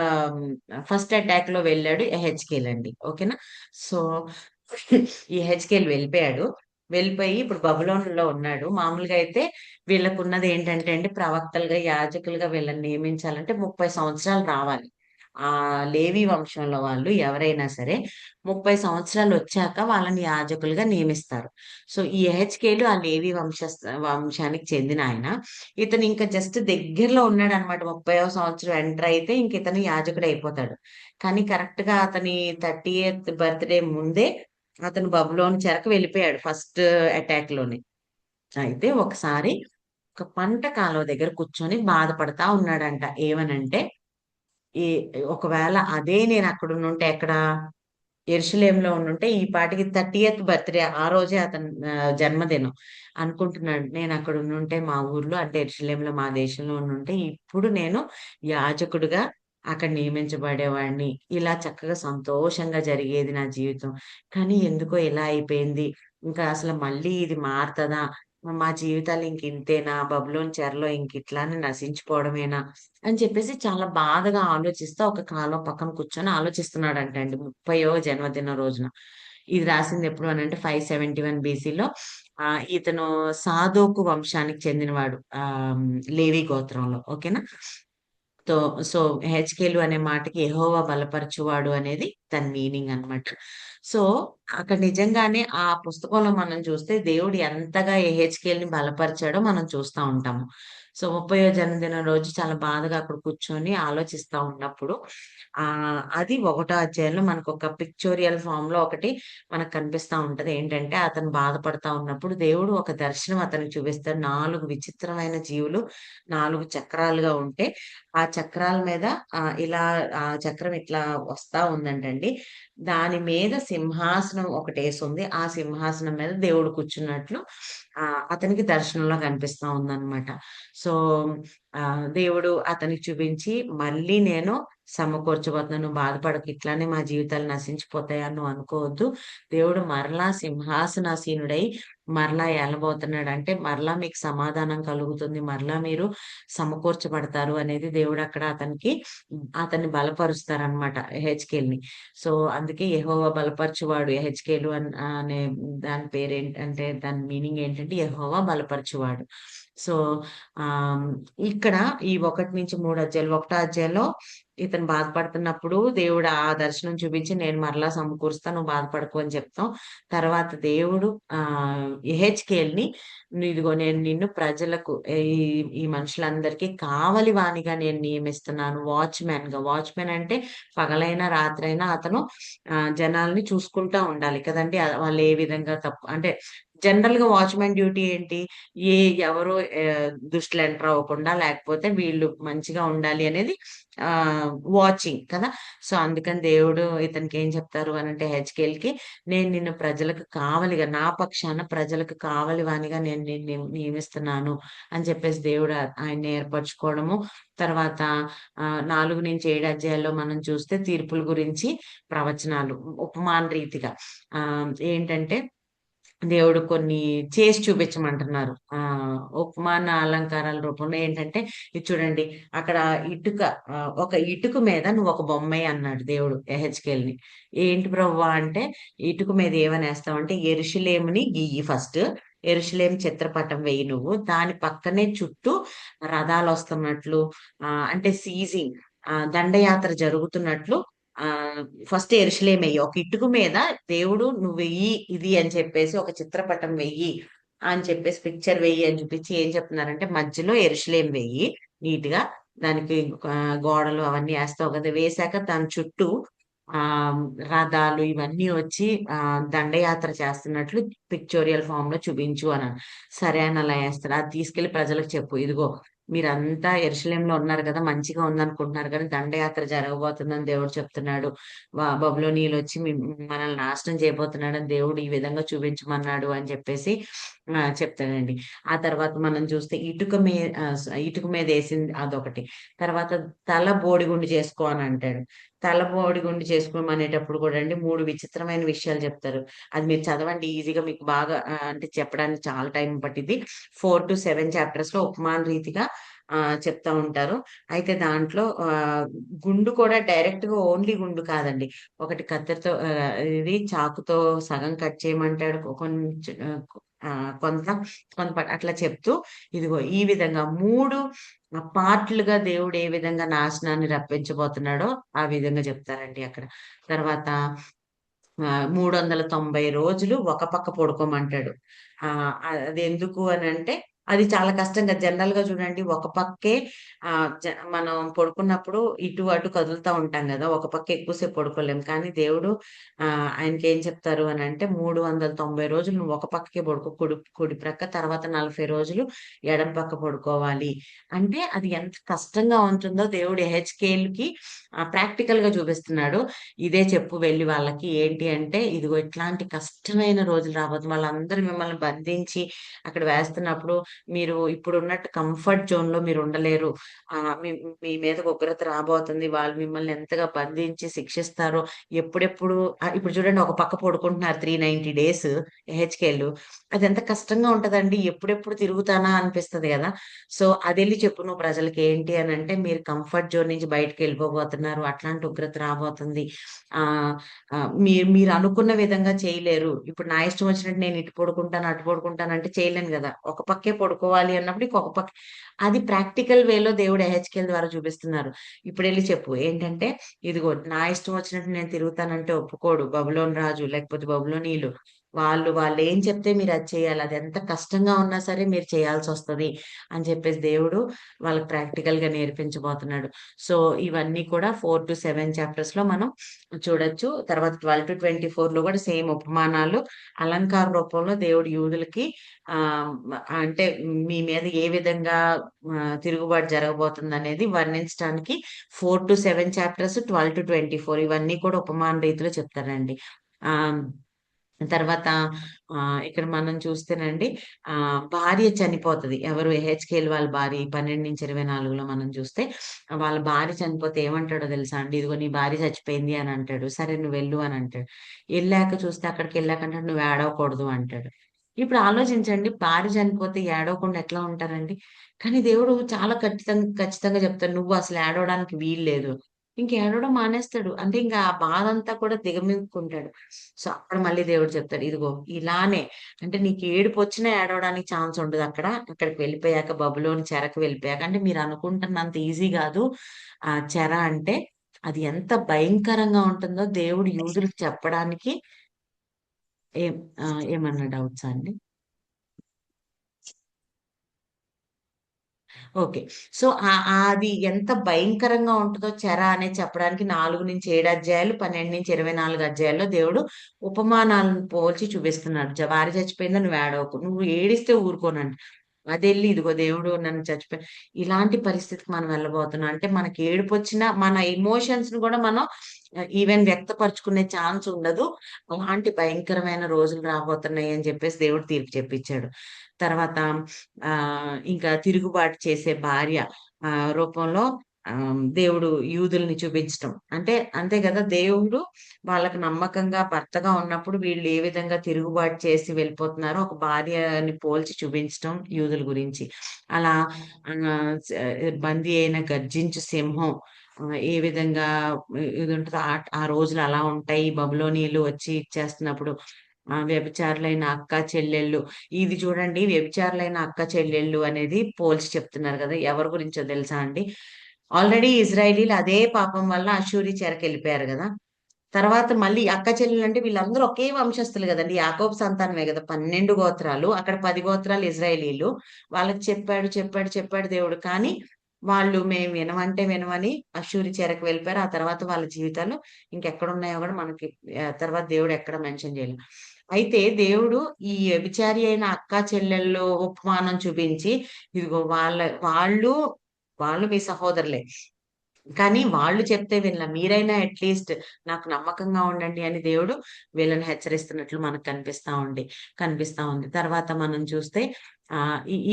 ఆహ్, ఫస్ట్ అటాక్‌లో వెళ్ళాడు యెహెజ్కేల్ అండి. ఓకేనా. సో, ఈ యెహెజ్కేల్ వెళ్ళిపోయాడు. వెళ్ళిపోయి ఇప్పుడు బబులోనులో ఉన్నాడు. మామూలుగా అయితే వీళ్ళకున్నదేంటంటే అండి ప్రవక్తలుగా, యాజకులుగా వీళ్ళని నియమించాలంటే 30 సంవత్సరాలు రావాలి. లేవి వంశంలో వాళ్ళు ఎవరైనా సరే 30 సంవత్సరాలొచ్చాక వాళ్ళని యాజకులుగా నియమిస్తారు. సో, ఈ యెహెజ్కేలు ఆ లేవి వంశానికి చెందిన ఆయన. ఇతను ఇంకా జస్ట్ దగ్గరలో ఉన్నాడన్నమాట. 30వ సంవత్సరం ఎంటర్ అయితే ఇంక ఇతను యాజకుడయిపోతాడు. కానీ కరెక్ట్‌గా అతని 30థ్ బర్త్‌డే ముందే అతను బబులోను చెరకు వెళ్ళిపోయాడు ఫస్ట్ అటాక్‌లోనే. అయితే ఒకసారి ఒక పంట కాలువ దగ్గర కూర్చొని బాధపడతా ఉన్నాడంట. ఏమనంటే, ఈ ఒకవేళ అదే నేనక్కడుండుంటే ఎక్కడ యెరూషలేములో ఉండుంటే ఈ పాటికి 30థ్ బర్త్‌డే ఆ రోజే అతని జన్మదినం. అనుకుంటున్నాడు. నేనక్కడ ఉండుంటే మా ఊర్లో అంటే యెరూషలేములో మా దేశంలో ఉండుంటే ఇప్పుడు నేను యాజకుడిగా అక్కడ నియమించబడేవాడిని. ఇలా చక్కగా సంతోషంగా జరిగేది నా జీవితం. కానీ ఎందుకో ఇలా అయిపోయింది. ఇంకా అసలు మళ్ళీ ఇది మారతదా? మా జీవితాలు ఇంకింతేనా? బబులోను చెరలో ఇంకిట్లానే నశించిపోవడమేనా? అని చెప్పేసి చాలా బాధగా ఆలోచిస్తా ఒక కాలువ పక్కన కూర్చొని ఆలోచిస్తున్నాడంటండి 30వ జన్మదిన రోజున. ఇది రాసిందెప్పుడు అనంటే 571 బీసీలో. ఇతను సాదోకు వంశానికి చెందినవాడు. లేవి గోత్రంలో. ఓకేనా. తో సో, హెచ్‌కేలు అనే మాటకి యెహోవా బలపరచువాడు అనేది దాని మీనింగ్ అన్నమాట. సో, అక్కడ నిజంగానే ఆ పుస్తకంలో మనం చూస్తే దేవుడు ఎంతగా ఎహెచ్కేల్‌ని బలపరిచాడో మనం చూస్తా ఉంటాము. సో, 30వ జన్మదినం రోజు చాలా బాధగా అక్కడ కూర్చొని ఆలోచిస్తా ఉన్నప్పుడు అది ఒకటో అధ్యాయంలో మనకొక పిక్చోరియల్ ఫార్మ్‌లో ఒకటి మనకు కనిపిస్తా ఉంటది. ఏంటంటే అతను బాధపడతా ఉన్నప్పుడు దేవుడు ఒక దర్శనం అతనికి చూపిస్తాడు. 4 విచిత్రమైన జీవులు 4 చక్రాలుగా ఉంటే, ఆ చక్రాల మీద ఇలా ఆ చక్రం ఇట్లా వస్తా ఉందంటండి. దాని మీద సింహాసనం ఒకటేసుంది. ఆ సింహాసనం మీద దేవుడు కూర్చున్నట్లు అతనికి దర్శనంలో కనిపిస్తా ఉందనమాట. సో, దేవుడు అతనికి చూపించి, "మళ్ళీ నేను సమకూర్చబోతున్నాను. నువ్వు బాధపడకు. ఇట్లానే మా జీవితాలు నశించిపోతాయని నువ్వు అనుకోవద్దు. దేవుడు మరలా సింహాసనాసీనుడై మరలా ఏలబోతున్నాడు. అంటే మరలా మీకు సమాధానం కలుగుతుంది. మరలా మీరు సమకూర్చబడతారు" అనేది దేవుడు అక్కడ అతన్ని బలపరుస్తారనమాట యెహెజ్కేల్‌ని. సో, అందుకే యెహోవా బలపరచువాడు యెహెజ్కేలు అనే దాని పేరేంటంటే దాని మీనింగ్ ఏంటంటే యెహోవా బలపరచువాడు. సో, ఆహ్, ఇక్కడ ఈ 1-3 అధ్యాయాలు, ఒకటో అధ్యాయంలో ఇతను బాధపడుతున్నప్పుడు దేవుడు ఆ దర్శనం చూపించి నేను మరలా సమకూరుస్తా నువ్వు బాధపడకు అని చెప్తాం. తర్వాత దేవుడు యెహెజ్కేల్‌ని ఇదిగో నేను నిన్ను ప్రజలకు ఈ ఈ మనుషులందరికీ కావలి వానిగా నేను నియమిస్తున్నాను. వాచ్‌మ్యాన్‌గా. వాచ్‌మ్యాన్ అంటే పగలైనా, రాత్రైనా అతను జనాల్ని చూసుకుంటా ఉండాలి కదండీ! వాళ్ళు ఏ విధంగా అంటే జనరల్‌గా వాచ్‌మ్యాన్ డ్యూటీ ఏంటి? ఏ ఎవరు దుష్టులు ఎంటర్ అవ్వకుండా లేకపోతే వీళ్ళు మంచిగా ఉండాలి అనేది వాచింగ్ కదా! సో, అందుకని దేవుడు ఇతనికి ఏం చెప్తారు అనంటే హెజ్కేల్‌కి నేను నిన్ను ప్రజలకు కావలిగా నా పక్షాన ప్రజలకు కావలి వానిగా నేను నిన్ను నియమిస్తున్నాను అని చెప్పేసి దేవుడు ఆయన్ని ఏర్పరచుకోవడము. తర్వాత 4-7 అధ్యాయాల్లో మనం చూస్తే తీర్పుల గురించి ప్రవచనాలు ఉపమాన రీతిగా ఏంటంటే దేవుడు కొన్ని చేసి చూపించమంటున్నారు. ఉపమాన అలంకారాల రూపంలో ఏంటంటే, ఇది చూడండి అక్కడ ఇటుక ఒక ఇటుక మీద నువ్వొక బొమ్మెయి అన్నాడు దేవుడు యెహెజ్కేల్‌ని. ఏంటి ప్రభువా అంటే, ఇటుక మీద ఏమనేస్తావంటే, యెరూషలేముని గియ్యి ఫస్ట్. యెరూషలేము చిత్రపటం వెయ్యి నువ్వు. దాని పక్కనే చుట్టూ రథాలొస్తున్నట్లు అంటే సీజింగ్ దండయాత్ర జరుగుతున్నట్లు ఆహ్, ఫస్ట్ యెరూషలేమెయ్యి. ఒక ఇటుక మీద దేవుడు నువ్వెయ్యి ఇది అని చెప్పేసి ఒక చిత్రపటం వెయ్యి అని చెప్పేసి పిక్చర్ వెయ్యి అని చూపించి ఏం చెప్తున్నారంటే మధ్యలో యెరూషలేం వెయ్యి నీట్‌గా. దానికి గోడలు అవన్నీ ఏస్తావు కదా! వేశాక దాని చుట్టూ ఆహ్, రథాలు ఇవన్నీ వచ్చి దండయాత్ర చేస్తున్నట్లు పిక్చోరియల్ ఫార్మ్‌లో చూపించు అన్నాను. సరే అని అలా ఏస్తాడు. అది తీసుకెళ్ళి ప్రజలకు చెప్పు. ఇదిగో మీరంతా యెరూషలేంలో ఉన్నారు గదా! మంచిగా ఉందనుకుంటున్నారు గానీ, దండయాత్ర జరగబోతుందని దేవుడు చెప్తున్నాడు. బబులోనీయులొచ్చి మనల్ని నాశనం చేయబోతున్నాడని దేవుడు ఈ విధంగా చూపించమన్నాడు అని చెప్పేసి చెప్తాడండి. ఆ తర్వాత మనం చూస్తే ఇటుక మీదేసింది అదొకటి. తర్వాత తల బోడిగుండు చేసుకో అని అంటాడు. తల బోడిగుండు చేసుకోమనేటప్పుడు కూడా అండి 3 విచిత్రమైన విషయాలు చెప్తారు. అది మీరు చదవండి ఈజీగా మీకు బాగా అంటే చెప్పడానికి చాలా టైం పట్టిద్ది. 4-7 చాప్టర్స్‌లో ఉపమాన రీతిగా చెప్తా ఉంటారు. అయితే దాంట్లో గుండు కూడా డైరెక్ట్‌గా ఓన్లీ గుండు కాదండి. ఒకటి కత్తెరతో ఇది చాకుతో సగం కట్ చేయమంటాడు. కొంచెం కొంత అట్లా చెప్తూ ఇదిగో ఈ విధంగా 3 పార్ట్‌లుగా దేవుడు ఏ విధంగా నాశనాన్ని రప్పించబోతున్నాడో ఆ విధంగా చెప్తారండి అక్కడ. తర్వాత 390 రోజులు ఒక పక్క పడుకోమంటాడు. అదెందుకు అనంటే, అది చాలా కష్టం కదా! జనరల్‌గా చూడండి ఒక పక్కే మనం పడుకున్నప్పుడు ఇటు, అటు కదులుతా ఉంటాం గదా! ఒక పక్క ఎక్కువ సేపు పడుకోలేం. కానీ దేవుడు ఆయనకేం చెప్తారు అనంటే, 390 రోజులు నువ్వు ఒక పక్కకే పడుకో. కుడి కుడి ప్రక్క, తర్వాత 40 రోజులు ఎడమ పక్క పడుకోవాలి. అంటే అది ఎంత కష్టంగా ఉంటుందో దేవుడు యెహెజ్కేలుకి ప్రాక్టికల్‌గా చూపిస్తున్నాడు. ఇదే చెప్పు వెళ్లి వాళ్ళకి. ఏంటి అంటే, ఇదిగో ఇట్లాంటి కష్టమైన రోజులు రాబోతున్నాయి. వాళ్ళందరూ మిమ్మల్ని బంధించి అక్కడ వేస్తున్నప్పుడు, మీరు ఇప్పుడున్నట్టు కంఫర్ట్ జోన్‌లో మీరుండలేరు. మీ మీ మీదకి ఉగ్రత రాబోతుంది. వాళ్ళు మిమ్మల్ని ఎంతగా బంధించి శిక్షిస్తారో, ఎప్పుడెప్పుడు ఇప్పుడు చూడండి ఒక పక్క పడుకుంటున్నారు 390 డేస్ యెహెజ్కేలు. అదెంత కష్టంగా ఉంటదండి. ఎప్పుడెప్పుడు తిరుగుతానా అనిపిస్తది గదా! సో, అదెళ్లి చెప్పు నువ్వు ప్రజలకి. ఏంటి అనంటే, మీరు కంఫర్ట్ జోన్ నుంచి బయటికెళ్ళిపోబోతున్నారు. అట్లాంటి ఉగ్రత రాబోతుంది. ఆహ్, మీరనుకున్న విధంగా చేయలేరు. ఇప్పుడు నా ఇష్టం వచ్చినట్టు నేను ఇటు పడుకుంటాను, అటు పడుకుంటానంటే చేయలేను గదా! ఒక పక్కే పడుకోవాలి అన్నప్పుడు ఇంకొక పక్క అది ప్రాక్టికల్ వేలో దేవుడు ఎహెచ్కేల్ ద్వారా చూపిస్తున్నారు. ఇప్పుడు వెళ్ళి చెప్పు ఏంటంటే, ఇదిగో నా ఇష్టం వచ్చినట్టు నేను తిరుగుతానంటే ఒప్పుకోడు బబులోను రాజు లేకపోతే బబులోనీయులు. వాళ్ళు ఏం చెప్తే మీరు అది చేయాలి. అది ఎంత కష్టంగా ఉన్నా సరే మీరు చేయాల్సి వస్తది అని చెప్పేసి దేవుడు వాళ్ళకి ప్రాక్టికల్ గా నేర్పించబోతున్నాడు. సో ఇవన్నీ కూడా 4-7 చాప్టర్స్ లో మనం చూడొచ్చు. తర్వాత 12-24 లో కూడా సేమ్ ఉపమానాలు అలంకార రూపంలో దేవుడు యూదులకి ఆ అంటే మీ మీద ఏ విధంగా తిరుగుబాటు జరగబోతుంది అనేది వర్ణించడానికి 4-7 చాప్టర్స్, 12-24 ఇవన్నీ కూడా ఉపమాన రీతిలో చెప్తారండి. ఆ తర్వాత ఇక్కడ మనం చూస్తేనండి భార్య చనిపోతది. ఎవరు ఎహెచ్కేల్ వాళ్ళ భార్య 12-24లో మనం చూస్తే వాళ్ళ భార్య చనిపోతే ఏమంటాడో తెలుసా అండి? ఇదిగో నీ భార్య చచ్చిపోయింది అని అంటాడు. సరే నువ్వు వెళ్ళు అని అంటాడు. ఎళ్ళాక చూస్తే అక్కడికి ఎళ్ళాకంటాడు నువ్వు ఏడవకూడదు అంటాడు. ఇప్పుడు ఆలోచించండి భార్య చనిపోతే ఏడవకుండా ఎట్లా ఉంటారండి? కానీ దేవుడు చాలా ఖచ్చితంగా చెప్తాడు. నువ్వు అసలు ఏడవడానికి వీల్లేదు. ఇంక ఏడవడం మానేస్తాడు. అంటే ఇంకా ఆ బాధంతా కూడా దిగమింగుకుంటాడు. సో, అప్పుడు మళ్ళీ దేవుడు చెప్తాడు. ఇదిగో ఇలానే అంటే నీకు ఏడుపొచ్చినా ఏడవడానికి ఛాన్స్ ఉండదు అక్కడ. అక్కడికి వెళ్ళిపోయాక బబులోను చెరకు వెళ్ళిపోయాక. అంటే మీరు అనుకుంటున్నంత ఈజీ గాదు. చెర అంటే అది ఎంత భయంకరంగా ఉంటుందో దేవుడు యూదులకు చెప్పడానికి ఏం ఏమన్నా డౌట్సా అండి? ఓకే. సో, అది ఎంత భయంకరంగా ఉంటదో చెర అనేది చెప్పడానికి 4-7 అధ్యాయాలు, 12-24 అధ్యాయాల్లో దేవుడు ఉపమానాలను పోల్చి చూపిస్తున్నాడు. భార్య చచ్చిపోయిందా నువ్వు ఏడవకు. నువ్వు ఏడిస్తే ఊరుకోనంట. అదెళ్ళి ఇదిగో దేవుడు నన్ను ఇలాంటి పరిస్థితికి మనం వెళ్ళబోతున్నాం. అంటే మనకి ఏడుపొచ్చినా మన ఎమోషన్స్‌ని గూడా మనం ఈవెన్ వ్యక్తపరుచుకునే ఛాన్స్ ఉండదు. అలాంటి భయంకరమైన రోజులు రాబోతున్నాయి అని చెప్పేసి దేవుడు తీర్పు చెప్పించాడు. తర్వాత ఇంకా తిరుగుబాటు చేసే భార్య రూపంలో దేవుడు యూదుల్ని చూపించటం. అంటే అంతే గదా! దేవుడు వాళ్ళకి నమ్మకంగా భర్తగా ఉన్నప్పుడు వీళ్ళు ఏ విధంగా తిరుగుబాటు చేసి వెళ్ళిపోతున్నారో ఒక భార్యని పోల్చి చూపించటం యూదుల గురించి. అలా బందీ అయిన గర్జించు సింహం ఏ విధంగా ఇదుంటదో ఆ రోజులు అలా ఉంటాయి. బబులోనీయులు వచ్చి ఇచ్చేస్తున్నప్పుడు వ్యభిచారులైన అక్క చెల్లెళ్ళు ఇది చూడండి వ్యభిచారులైన అక్క చెల్లెళ్ళు అనేది పోల్చి చెప్తున్నారు గదా! ఎవరి గురించో తెలుసా అండి? ఆల్రెడీ ఇజ్రాయేలీలు అదే పాపం వల్ల అష్షూరీ చెరకెళ్ళిపోయారు గదా! తర్వాత మళ్ళీ అక్క చెల్లెలంటే వీళ్ళందరూ ఒకే వంశస్థులు గదండీ! యాకోబు సంతానమే గదా! 12 గోత్రాలు. అక్కడ 10 గోత్రాలు ఇజ్రాయేలీలు. వాళ్ళకి చెప్పాడు దేవుడు. కానీ వాళ్ళు మేము వినమంటే వినమని అష్షూరు చెరకు వెళ్ళిపోయారు. ఆ తర్వాత వాళ్ళ జీవితాలు ఇంకెక్కడున్నాయో గూడా మనకి తర్వాత దేవుడు ఎక్కడ మెన్షన్ చేయలేదు. అయితే దేవుడు ఈ వ్యభిచారి అయిన అక్కా చెల్లెల్లో ఉపమానం చూపించి, ఇదిగో వాళ్ళు వాళ్ళు మీ సహోదరులే. కానీ వాళ్ళు చెప్తే వినల. మీరైనా అట్‌లీస్ట్ నాకు నమ్మకంగా ఉండండి అని దేవుడు వీళ్ళని హెచ్చరిస్తున్నట్లు మనకు కనిపిస్తా ఉంది. తర్వాత మనం చూస్తే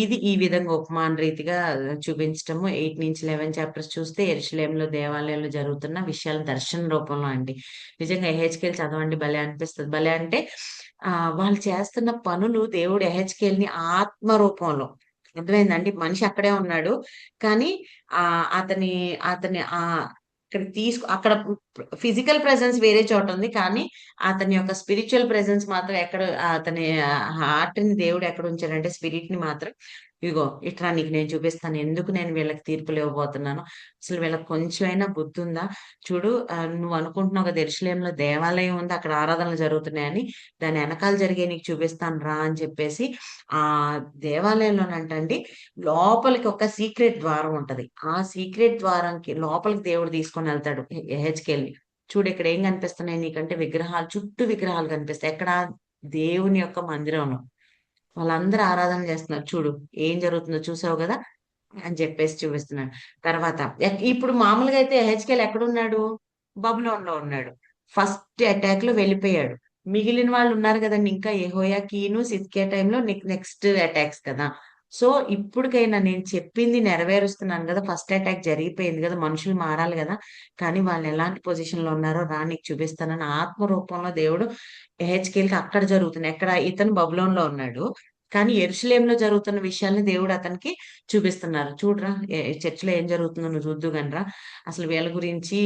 ఇది ఈ విధంగా ఉపమాన రీతిగా చూపించటము 8-11 చాప్టర్స్ చూస్తే యెరూషలేములో దేవాలయంలో జరుగుతున్న విషయాలు దర్శన రూపంలో అండి. నిజంగా యెహెజ్కేలు చదవండి భలే అనిపిస్తది. భలే అంటే వాళ్ళు చేస్తున్న పనులు దేవుడు యెహెజ్కేలుని ఆత్మ రూపంలో అర్థమైందండి. మనిషి అక్కడే ఉన్నాడు. కానీ అతని అతని అక్కడ ఫిజికల్ ప్రెజెన్స్ వేరే చోటుంది. కానీ అతని యొక్క స్పిరిచ్యువల్ ప్రెజెన్స్ మాత్రం ఎక్కడ అతని హార్ట్‌ని దేవుడు ఎక్కడ ఉంచాడంటే స్పిరిట్‌ని మాత్రం ఇదిగో ఇట్రా నీకు నేను చూపిస్తాను. ఎందుకు నేను వీళ్ళకి తీర్పులు ఇవ్వబోతున్నానో. అసలు వీళ్ళకి కొంచెమైనా బుద్ధుందా? చూడు నువ్వు అనుకుంటున్నావు కదా! యెరూషలేములో దేవాలయం ఉంది. అక్కడ ఆరాధనలు జరుగుతున్నాయని. దాని ఎనకాల జరిగేయి నీకు చూపిస్తాను రా అని చెప్పేసి ఆ దేవాలయంలోనంటండి లోపలికి ఒక సీక్రెట్ ద్వారం ఉంటది. ఆ సీక్రెట్ ద్వారంకి లోపలికి దేవుడు తీసుకొనెళ్తాడు యెహెజ్కేల్‌ని. చూడు ఇక్కడ ఏం కనిపిస్తున్నాయి నీకంటే విగ్రహాలు చుట్టూ విగ్రహాలు కనిపిస్తాయి. ఎక్కడ? దేవుని యొక్క మందిరంలో. వాళ్ళందరూ ఆరాధన చేస్తున్నారు. చూడు ఏం జరుగుతుందో చూసావు గదా! అని చెప్పేసి చూపిస్తున్నాడు. తర్వాత ఇప్పుడు మామూలుగా అయితే యెహెజ్కేల్ ఎక్కడున్నాడు? బబులోనులో ఉన్నాడు. ఫస్ట్ అటాక్‌లో వెళ్ళిపోయాడు. మిగిలిన వాళ్ళు ఉన్నారు గదండీ! ఇంకా యెహోయాకీను, సిద్కియా టైంలో నెక్స్ట్ అటాక్స్ కదా! సో, ఇప్పటికైనా నేను చెప్పింది నెరవేరుస్తున్నాను గదా! ఫస్ట్ అటాక్ జరిగిపోయింది గదా! మనుషులు మారాలి గదా! కానీ వాళ్ళు ఎలాంటి పొజిషన్‌లో ఉన్నారో రా నీకు చూపిస్తానని ఆత్మ రూపంలో దేవుడు యెహెజ్కేల్‌కి అక్కడ జరుగుతుంది. ఎక్కడ? ఇతను బబులోనులో ఉన్నాడు. కానీ యెరూషలేములో జరుగుతున్న విషయాల్ని దేవుడు అతనికి చూపిస్తున్నారు. చూడరా చర్చ్‌లో ఏం జరుగుతుందో నువ్వు చూద్దువు గానిరా. అసలు వీళ్ళ గురించి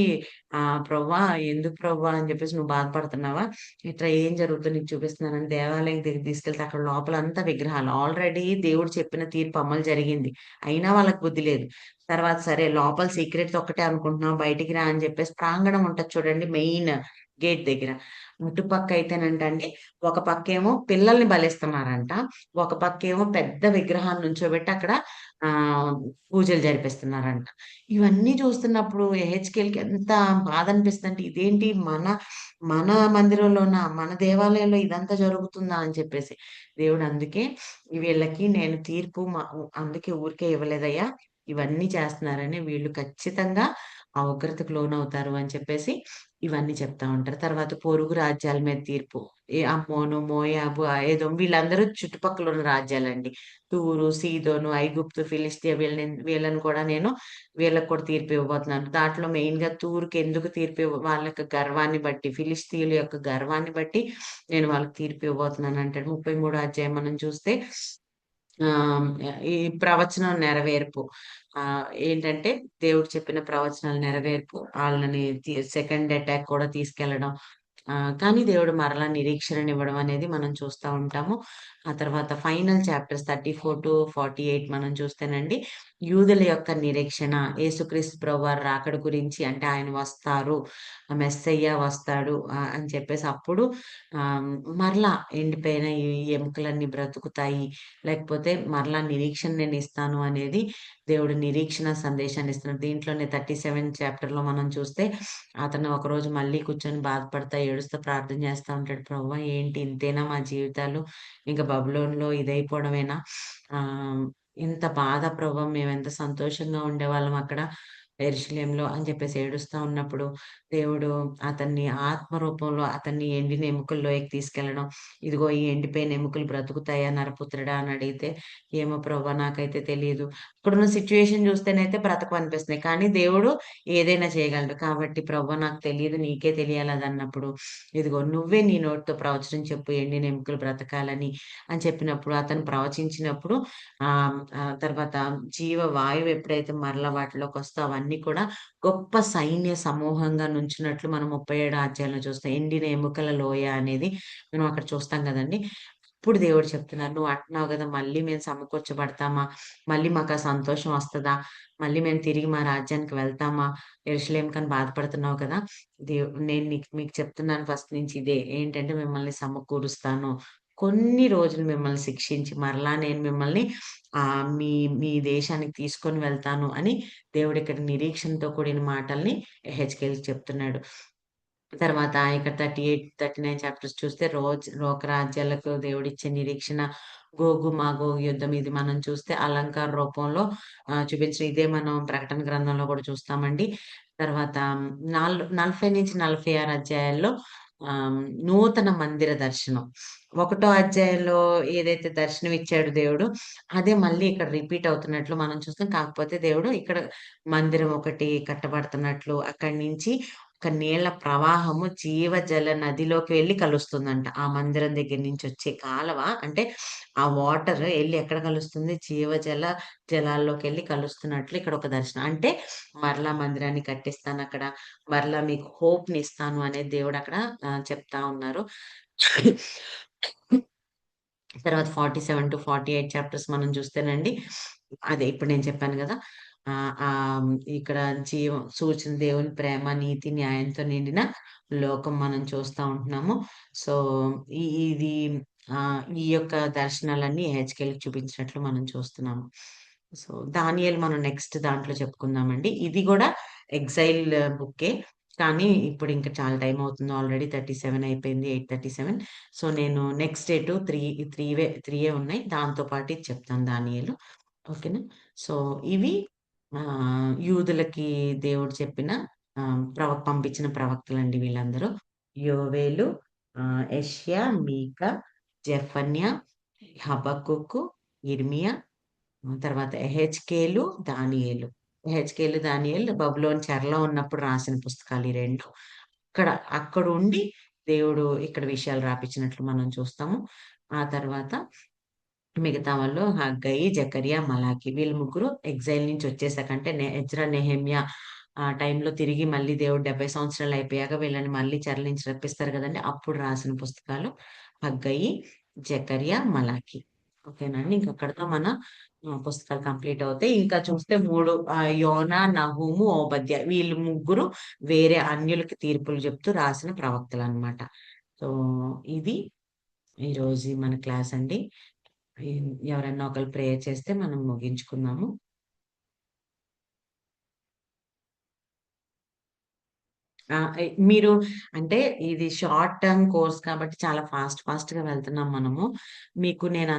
"ప్రవ్వా ఎందుకు ప్రవ్వా" అని చెప్పేసి "నువ్వు బాధపడుతున్నావా? ఇట్లా ఏం జరుగుతుందో నీకు చూపిస్తున్నానని" దేవాలయం దగ్గరికి తీసుకెళ్తే అక్కడ లోపలంతా విగ్రహాలు. ఆల్రెడీ దేవుడు చెప్పిన తీర్పు అమలు జరిగింది. అయినా వాళ్ళకి బుద్ధి లేదు. తర్వాత సరే లోపల సీక్రెట్‌ది ఒక్కటే అనుకుంటున్నాం బయటికి రా అని చెప్పేసి ప్రాంగణం ఉంటది చూడండి మెయిన్ గేట్ దగ్గర. అటుపక్క అయితేనంటండి ఒక పక్కేమో పిల్లల్ని బలిస్తున్నారంట. ఒక పక్కేమో పెద్ద విగ్రహాన్ని నుంచోబెట్టి అక్కడ పూజలు జరిపిస్తున్నారంట. ఇవన్నీ చూస్తున్నప్పుడు యెహెజ్కేల్‌కి ఎంత బాధనిపిస్తదంటే ఇదేంటి మన మందిరంలోన, మన దేవాలయంలో ఇదంతా జరుగుతుందా అని చెప్పేసి. దేవుడు అందుకే వీళ్ళకి నేను తీర్పు అందుకే ఊరికే ఇవ్వలేదయ్యా. ఇవన్నీ చేస్తున్నారని వీళ్ళు ఖచ్చితంగా ఆ ఉగ్రతకు లోనవుతారు అని చెప్పేసి ఇవన్నీ చెప్తా ఉంటారు. తర్వాత పొరుగు రాజ్యాల మీద తీర్పు. అమ్మోను, మోయాబు, ఏదోం వీళ్ళందరూ చుట్టుపక్కల ఉన్న రాజ్యాలండి. తూరు, సీదోను, ఐగుప్తు, ఫిలిష్తియా వీళ్ళని కూడా నేను వీళ్ళకి కూడా తీర్పు ఇవ్వబోతున్నాను. దాంట్లో మెయిన్‌గా తూరుకి ఎందుకు తీర్పు వాళ్ళ యొక్క గర్వాన్ని బట్టి, ఫిలిష్తీయుల యొక్క గర్వాన్ని బట్టి నేను వాళ్ళకి తీర్పు ఇవ్వబోతున్నాను అంటాడు. 33 అధ్యాయం మనం చూస్తే ఆహ్, ఈ ప్రవచనం నెరవేర్పు. ఏంటంటే దేవుడు చెప్పిన ప్రవచనాల నెరవేర్పు. ఆళ్ళని సెకండ్ అటాక్ కూడా తీసుకెళ్లడం. కానీ దేవుడు మరలా నిరీక్షణనివ్వడం అనేది మనం చూస్తా ఉంటాము. ఆ తర్వాత ఫైనల్ చాప్టర్స్ 34-48 మనం చూస్తేనండి, యూదుల యొక్క నిరీక్షణ, యేసుక్రీస్తు ప్రభువారు రాకడ గురించి అంటే ఆయన వస్తారు, మెస్సయ్య వస్తాడు అని చెప్పేసి అప్పుడు ఆహ్, మరలా ఎండిపోయిన ఈ ఎముకలన్నీ బ్రతుకుతాయి. లేకపోతే మరలా నిరీక్షణ నేనిస్తాను అనేది దేవుడు నిరీక్షణ సందేశాన్ని ఇస్తున్నాడు. దీంట్లోనే 37 చాప్టర్‌లో మనం చూస్తే అతను ఒకరోజు మళ్ళీ కూర్చొని బాధపడతా, ఏడుస్తూ ప్రార్థన చేస్తా ఉంటాడు. ప్రభువా ఏంటి ఇంతేనా మా జీవితాలు? ఇంక బబులోనులో ఇదైపోవడమేనా? ఆహ్, ఇంత బాధ ప్రభు మేమెంత సంతోషంగా ఉండేవాళ్ళం అక్కడ యెరూషలేములో అని చెప్పేసి ఏడుస్తా ఉన్నప్పుడు, దేవుడు అతన్ని ఆత్మ రూపంలో అతన్ని ఎండిన ఎముకల లోయకి తీసుకెళ్ళడం. ఇదిగో ఈ ఎండిపోయిన ఎముకలు బ్రతుకుతాయా నరపుత్రుడా అని అడిగితే, ఏమో ప్రభా నాకైతే తెలీదు. ఇక్కడున్న సిట్యుయేషన్ చూస్తేనైతే బ్రతకవనిపిస్తున్నాయి. కానీ దేవుడు ఏదైనా చేయగలడు. కాబట్టి "ప్రవ్వా నాకు తెలీదు. నీకే తెలియాలి అదన్నప్పుడు, ఇదిగో నువ్వే నీ నోటితో ప్రవచనం చెప్పు ఎండిన ఎముకలు బ్రతకాలని" అని చెప్పినప్పుడు అతను ప్రవచించినప్పుడు తర్వాత జీవ వాయువు ఎప్పుడైతే మరలా వాటిలోకొస్తే అవన్నీ కూడా గొప్ప సైన్య సమూహంగా నుంచున్నట్లు మనం 37 అధ్యాయంలో చూస్తాం. ఎండిన ఎముకల లోయ అనేది మనం అక్కడ చూస్తాం గదండీ! ఇప్పుడు దేవుడు చెప్తున్నారు. "నువ్వు అంటున్నావు గదా! మళ్ళీ మేము సమకూర్చబడతామా? మళ్ళీ మాకా సంతోషం వస్తదా? మళ్ళీ మేము తిరిగి మా రాజ్యానికి వెళ్తామా? యెరూషలేముకని బాధపడుతున్నావు కదా! నేను మీకు చెప్తున్నాను ఫస్ట్ నుంచి ఇదే. ఏంటంటే మిమ్మల్ని సమకూరుస్తాను. కొన్ని రోజులు మిమ్మల్ని శిక్షించి మరలా నేను మిమ్మల్ని మీ మీ దేశానికి తీసుకొని వెళ్తాను" అని దేవుడిక్కడ నిరీక్షణతో కూడిన మాటల్ని యెహెజ్కేలుకి చెప్తున్నాడు. తర్వాత ఇక 38, 39 చాప్టర్స్ చూస్తే లోక రాజ్యాలకు దేవుడిచ్చే నిరీక్షణ, గోగు, మాగోగు యుద్ధం ఇది మనం చూస్తే అలంకార రూపంలో చూపించిన ఇదే మనం ప్రకటన గ్రంథంలో కూడా చూస్తామండి. తర్వాత 40-46 అధ్యాయాల్లో నూతన మందిర దర్శనం. ఒకటో అధ్యాయంలో ఏదైతే దర్శనం ఇచ్చాడు దేవుడు, అదే మళ్ళీ ఇక్కడ రిపీట్ అవుతున్నట్లు మనం చూస్తాం. కాకపోతే దేవుడు ఇక్కడ మందిరం ఒకటి కట్టబడుతున్నట్లు అక్కడి నుంచి ఒక నీళ్ల ప్రవాహము జీవజల నదిలోకి వెళ్లి కలుస్తుందంట. ఆ మందిరం దగ్గర నుంచి వచ్చే కాలవ అంటే ఆ వాటర్ ఎళ్లి ఎక్కడ కలుస్తుంది? జలాల్లోకెళ్ళి కలుస్తున్నట్లు ఇక్కడ ఒక దర్శనం. అంటే మరలా మందిరాన్ని కట్టిస్తానక్కడ. మరలా మీకు హోప్‌నిస్తాను అనేది దేవుడు అక్కడ చెప్తా ఉన్నారు. తర్వాత 47-48 చాప్టర్స్ మనం చూస్తేనండి, అదే ఇప్పుడు నేను చెప్పాను గదా! ఇక్కడ సూచన దేవుని ప్రేమ, నీతి, న్యాయంతో నిండిన లోకం మనం చూస్తా ఉంటున్నాము. సో, ఇది ఈ యొక్క దర్శనాలన్నీ యెహెజ్కేలుకి చూపించినట్లు మనం చూస్తున్నాము. సో, దానియేలు మనం నెక్స్ట్ దాంట్లో చెప్పుకుందామండి. ఇది గూడా ఎక్సైల్ బుక్కే. కానీ ఇప్పుడింక చాలా టైం అవుతుంది. ఆల్రెడీ 37 అయిపోయింది. 8:37. సో, నేను నెక్స్ట్ ఎటు 3 ఉన్నాయి. దాంతో పాటు ఇది చెప్తాను దానియేలు. ఓకేనా? సో, ఇవి యూదులకి దేవుడు చెప్పిన పంపించిన ప్రవక్తలండి వీళ్ళందరూ. యోవేలు, యెషయా, మీకా, జెఫన్యా, హబక్కుకు, ఇర్మియా, తర్వాత యెహెజ్కేలు, దానియేలు. యెహెజ్కేలు, దానియేలు బబులోను చెరలో ఉన్నప్పుడు రాసిన పుస్తకాలు ఈ 2. అక్కడ అక్కడుండి దేవుడు ఇక్కడ విషయాలు రాపిచ్చినట్లు మనం చూస్తాము. ఆ తర్వాత మిగతా వాళ్ళు హగ్గయి, జకరియా, మలాకి వీళ్ళు ముగ్గురు ఎగ్జైల్ నుంచి వచ్చేసాక అంటే ఎజ్రా, నెహెమ్యా ఆ టైంలో తిరిగి మళ్ళీ దేవుడు 70 సంవత్సరాలు అయిపోయాక వీళ్ళని మళ్ళీ చెర నుంచి రప్పిస్తారు కదండి. అప్పుడు రాసిన పుస్తకాలు హగ్గయి, జకరియా, మలాకి. ఓకేనండి. ఇంక అక్కడితో మన పుస్తకాలు కంప్లీట్ అవుతాయి. ఇంకా చూస్తే 3 యోనా, నహూము, ఓబద్య వీళ్ళు ముగ్గురు వేరే అన్యులకి తీర్పులు చెప్తూ రాసిన ప్రవక్తలన్నమాట. సో, ఇది ఈరోజు మన క్లాస్ అండి. ఎవరైనా ఒకళ్ళు ప్రేయర్ చేస్తే మనం ముగించుకుందాము. మీరు అంటే ఇది షార్ట్ టర్మ్ కోర్స్ కాబట్టి చాలా ఫాస్ట్ ఫాస్ట్‌గా వెళ్తున్నాం మనము. మీకు నేను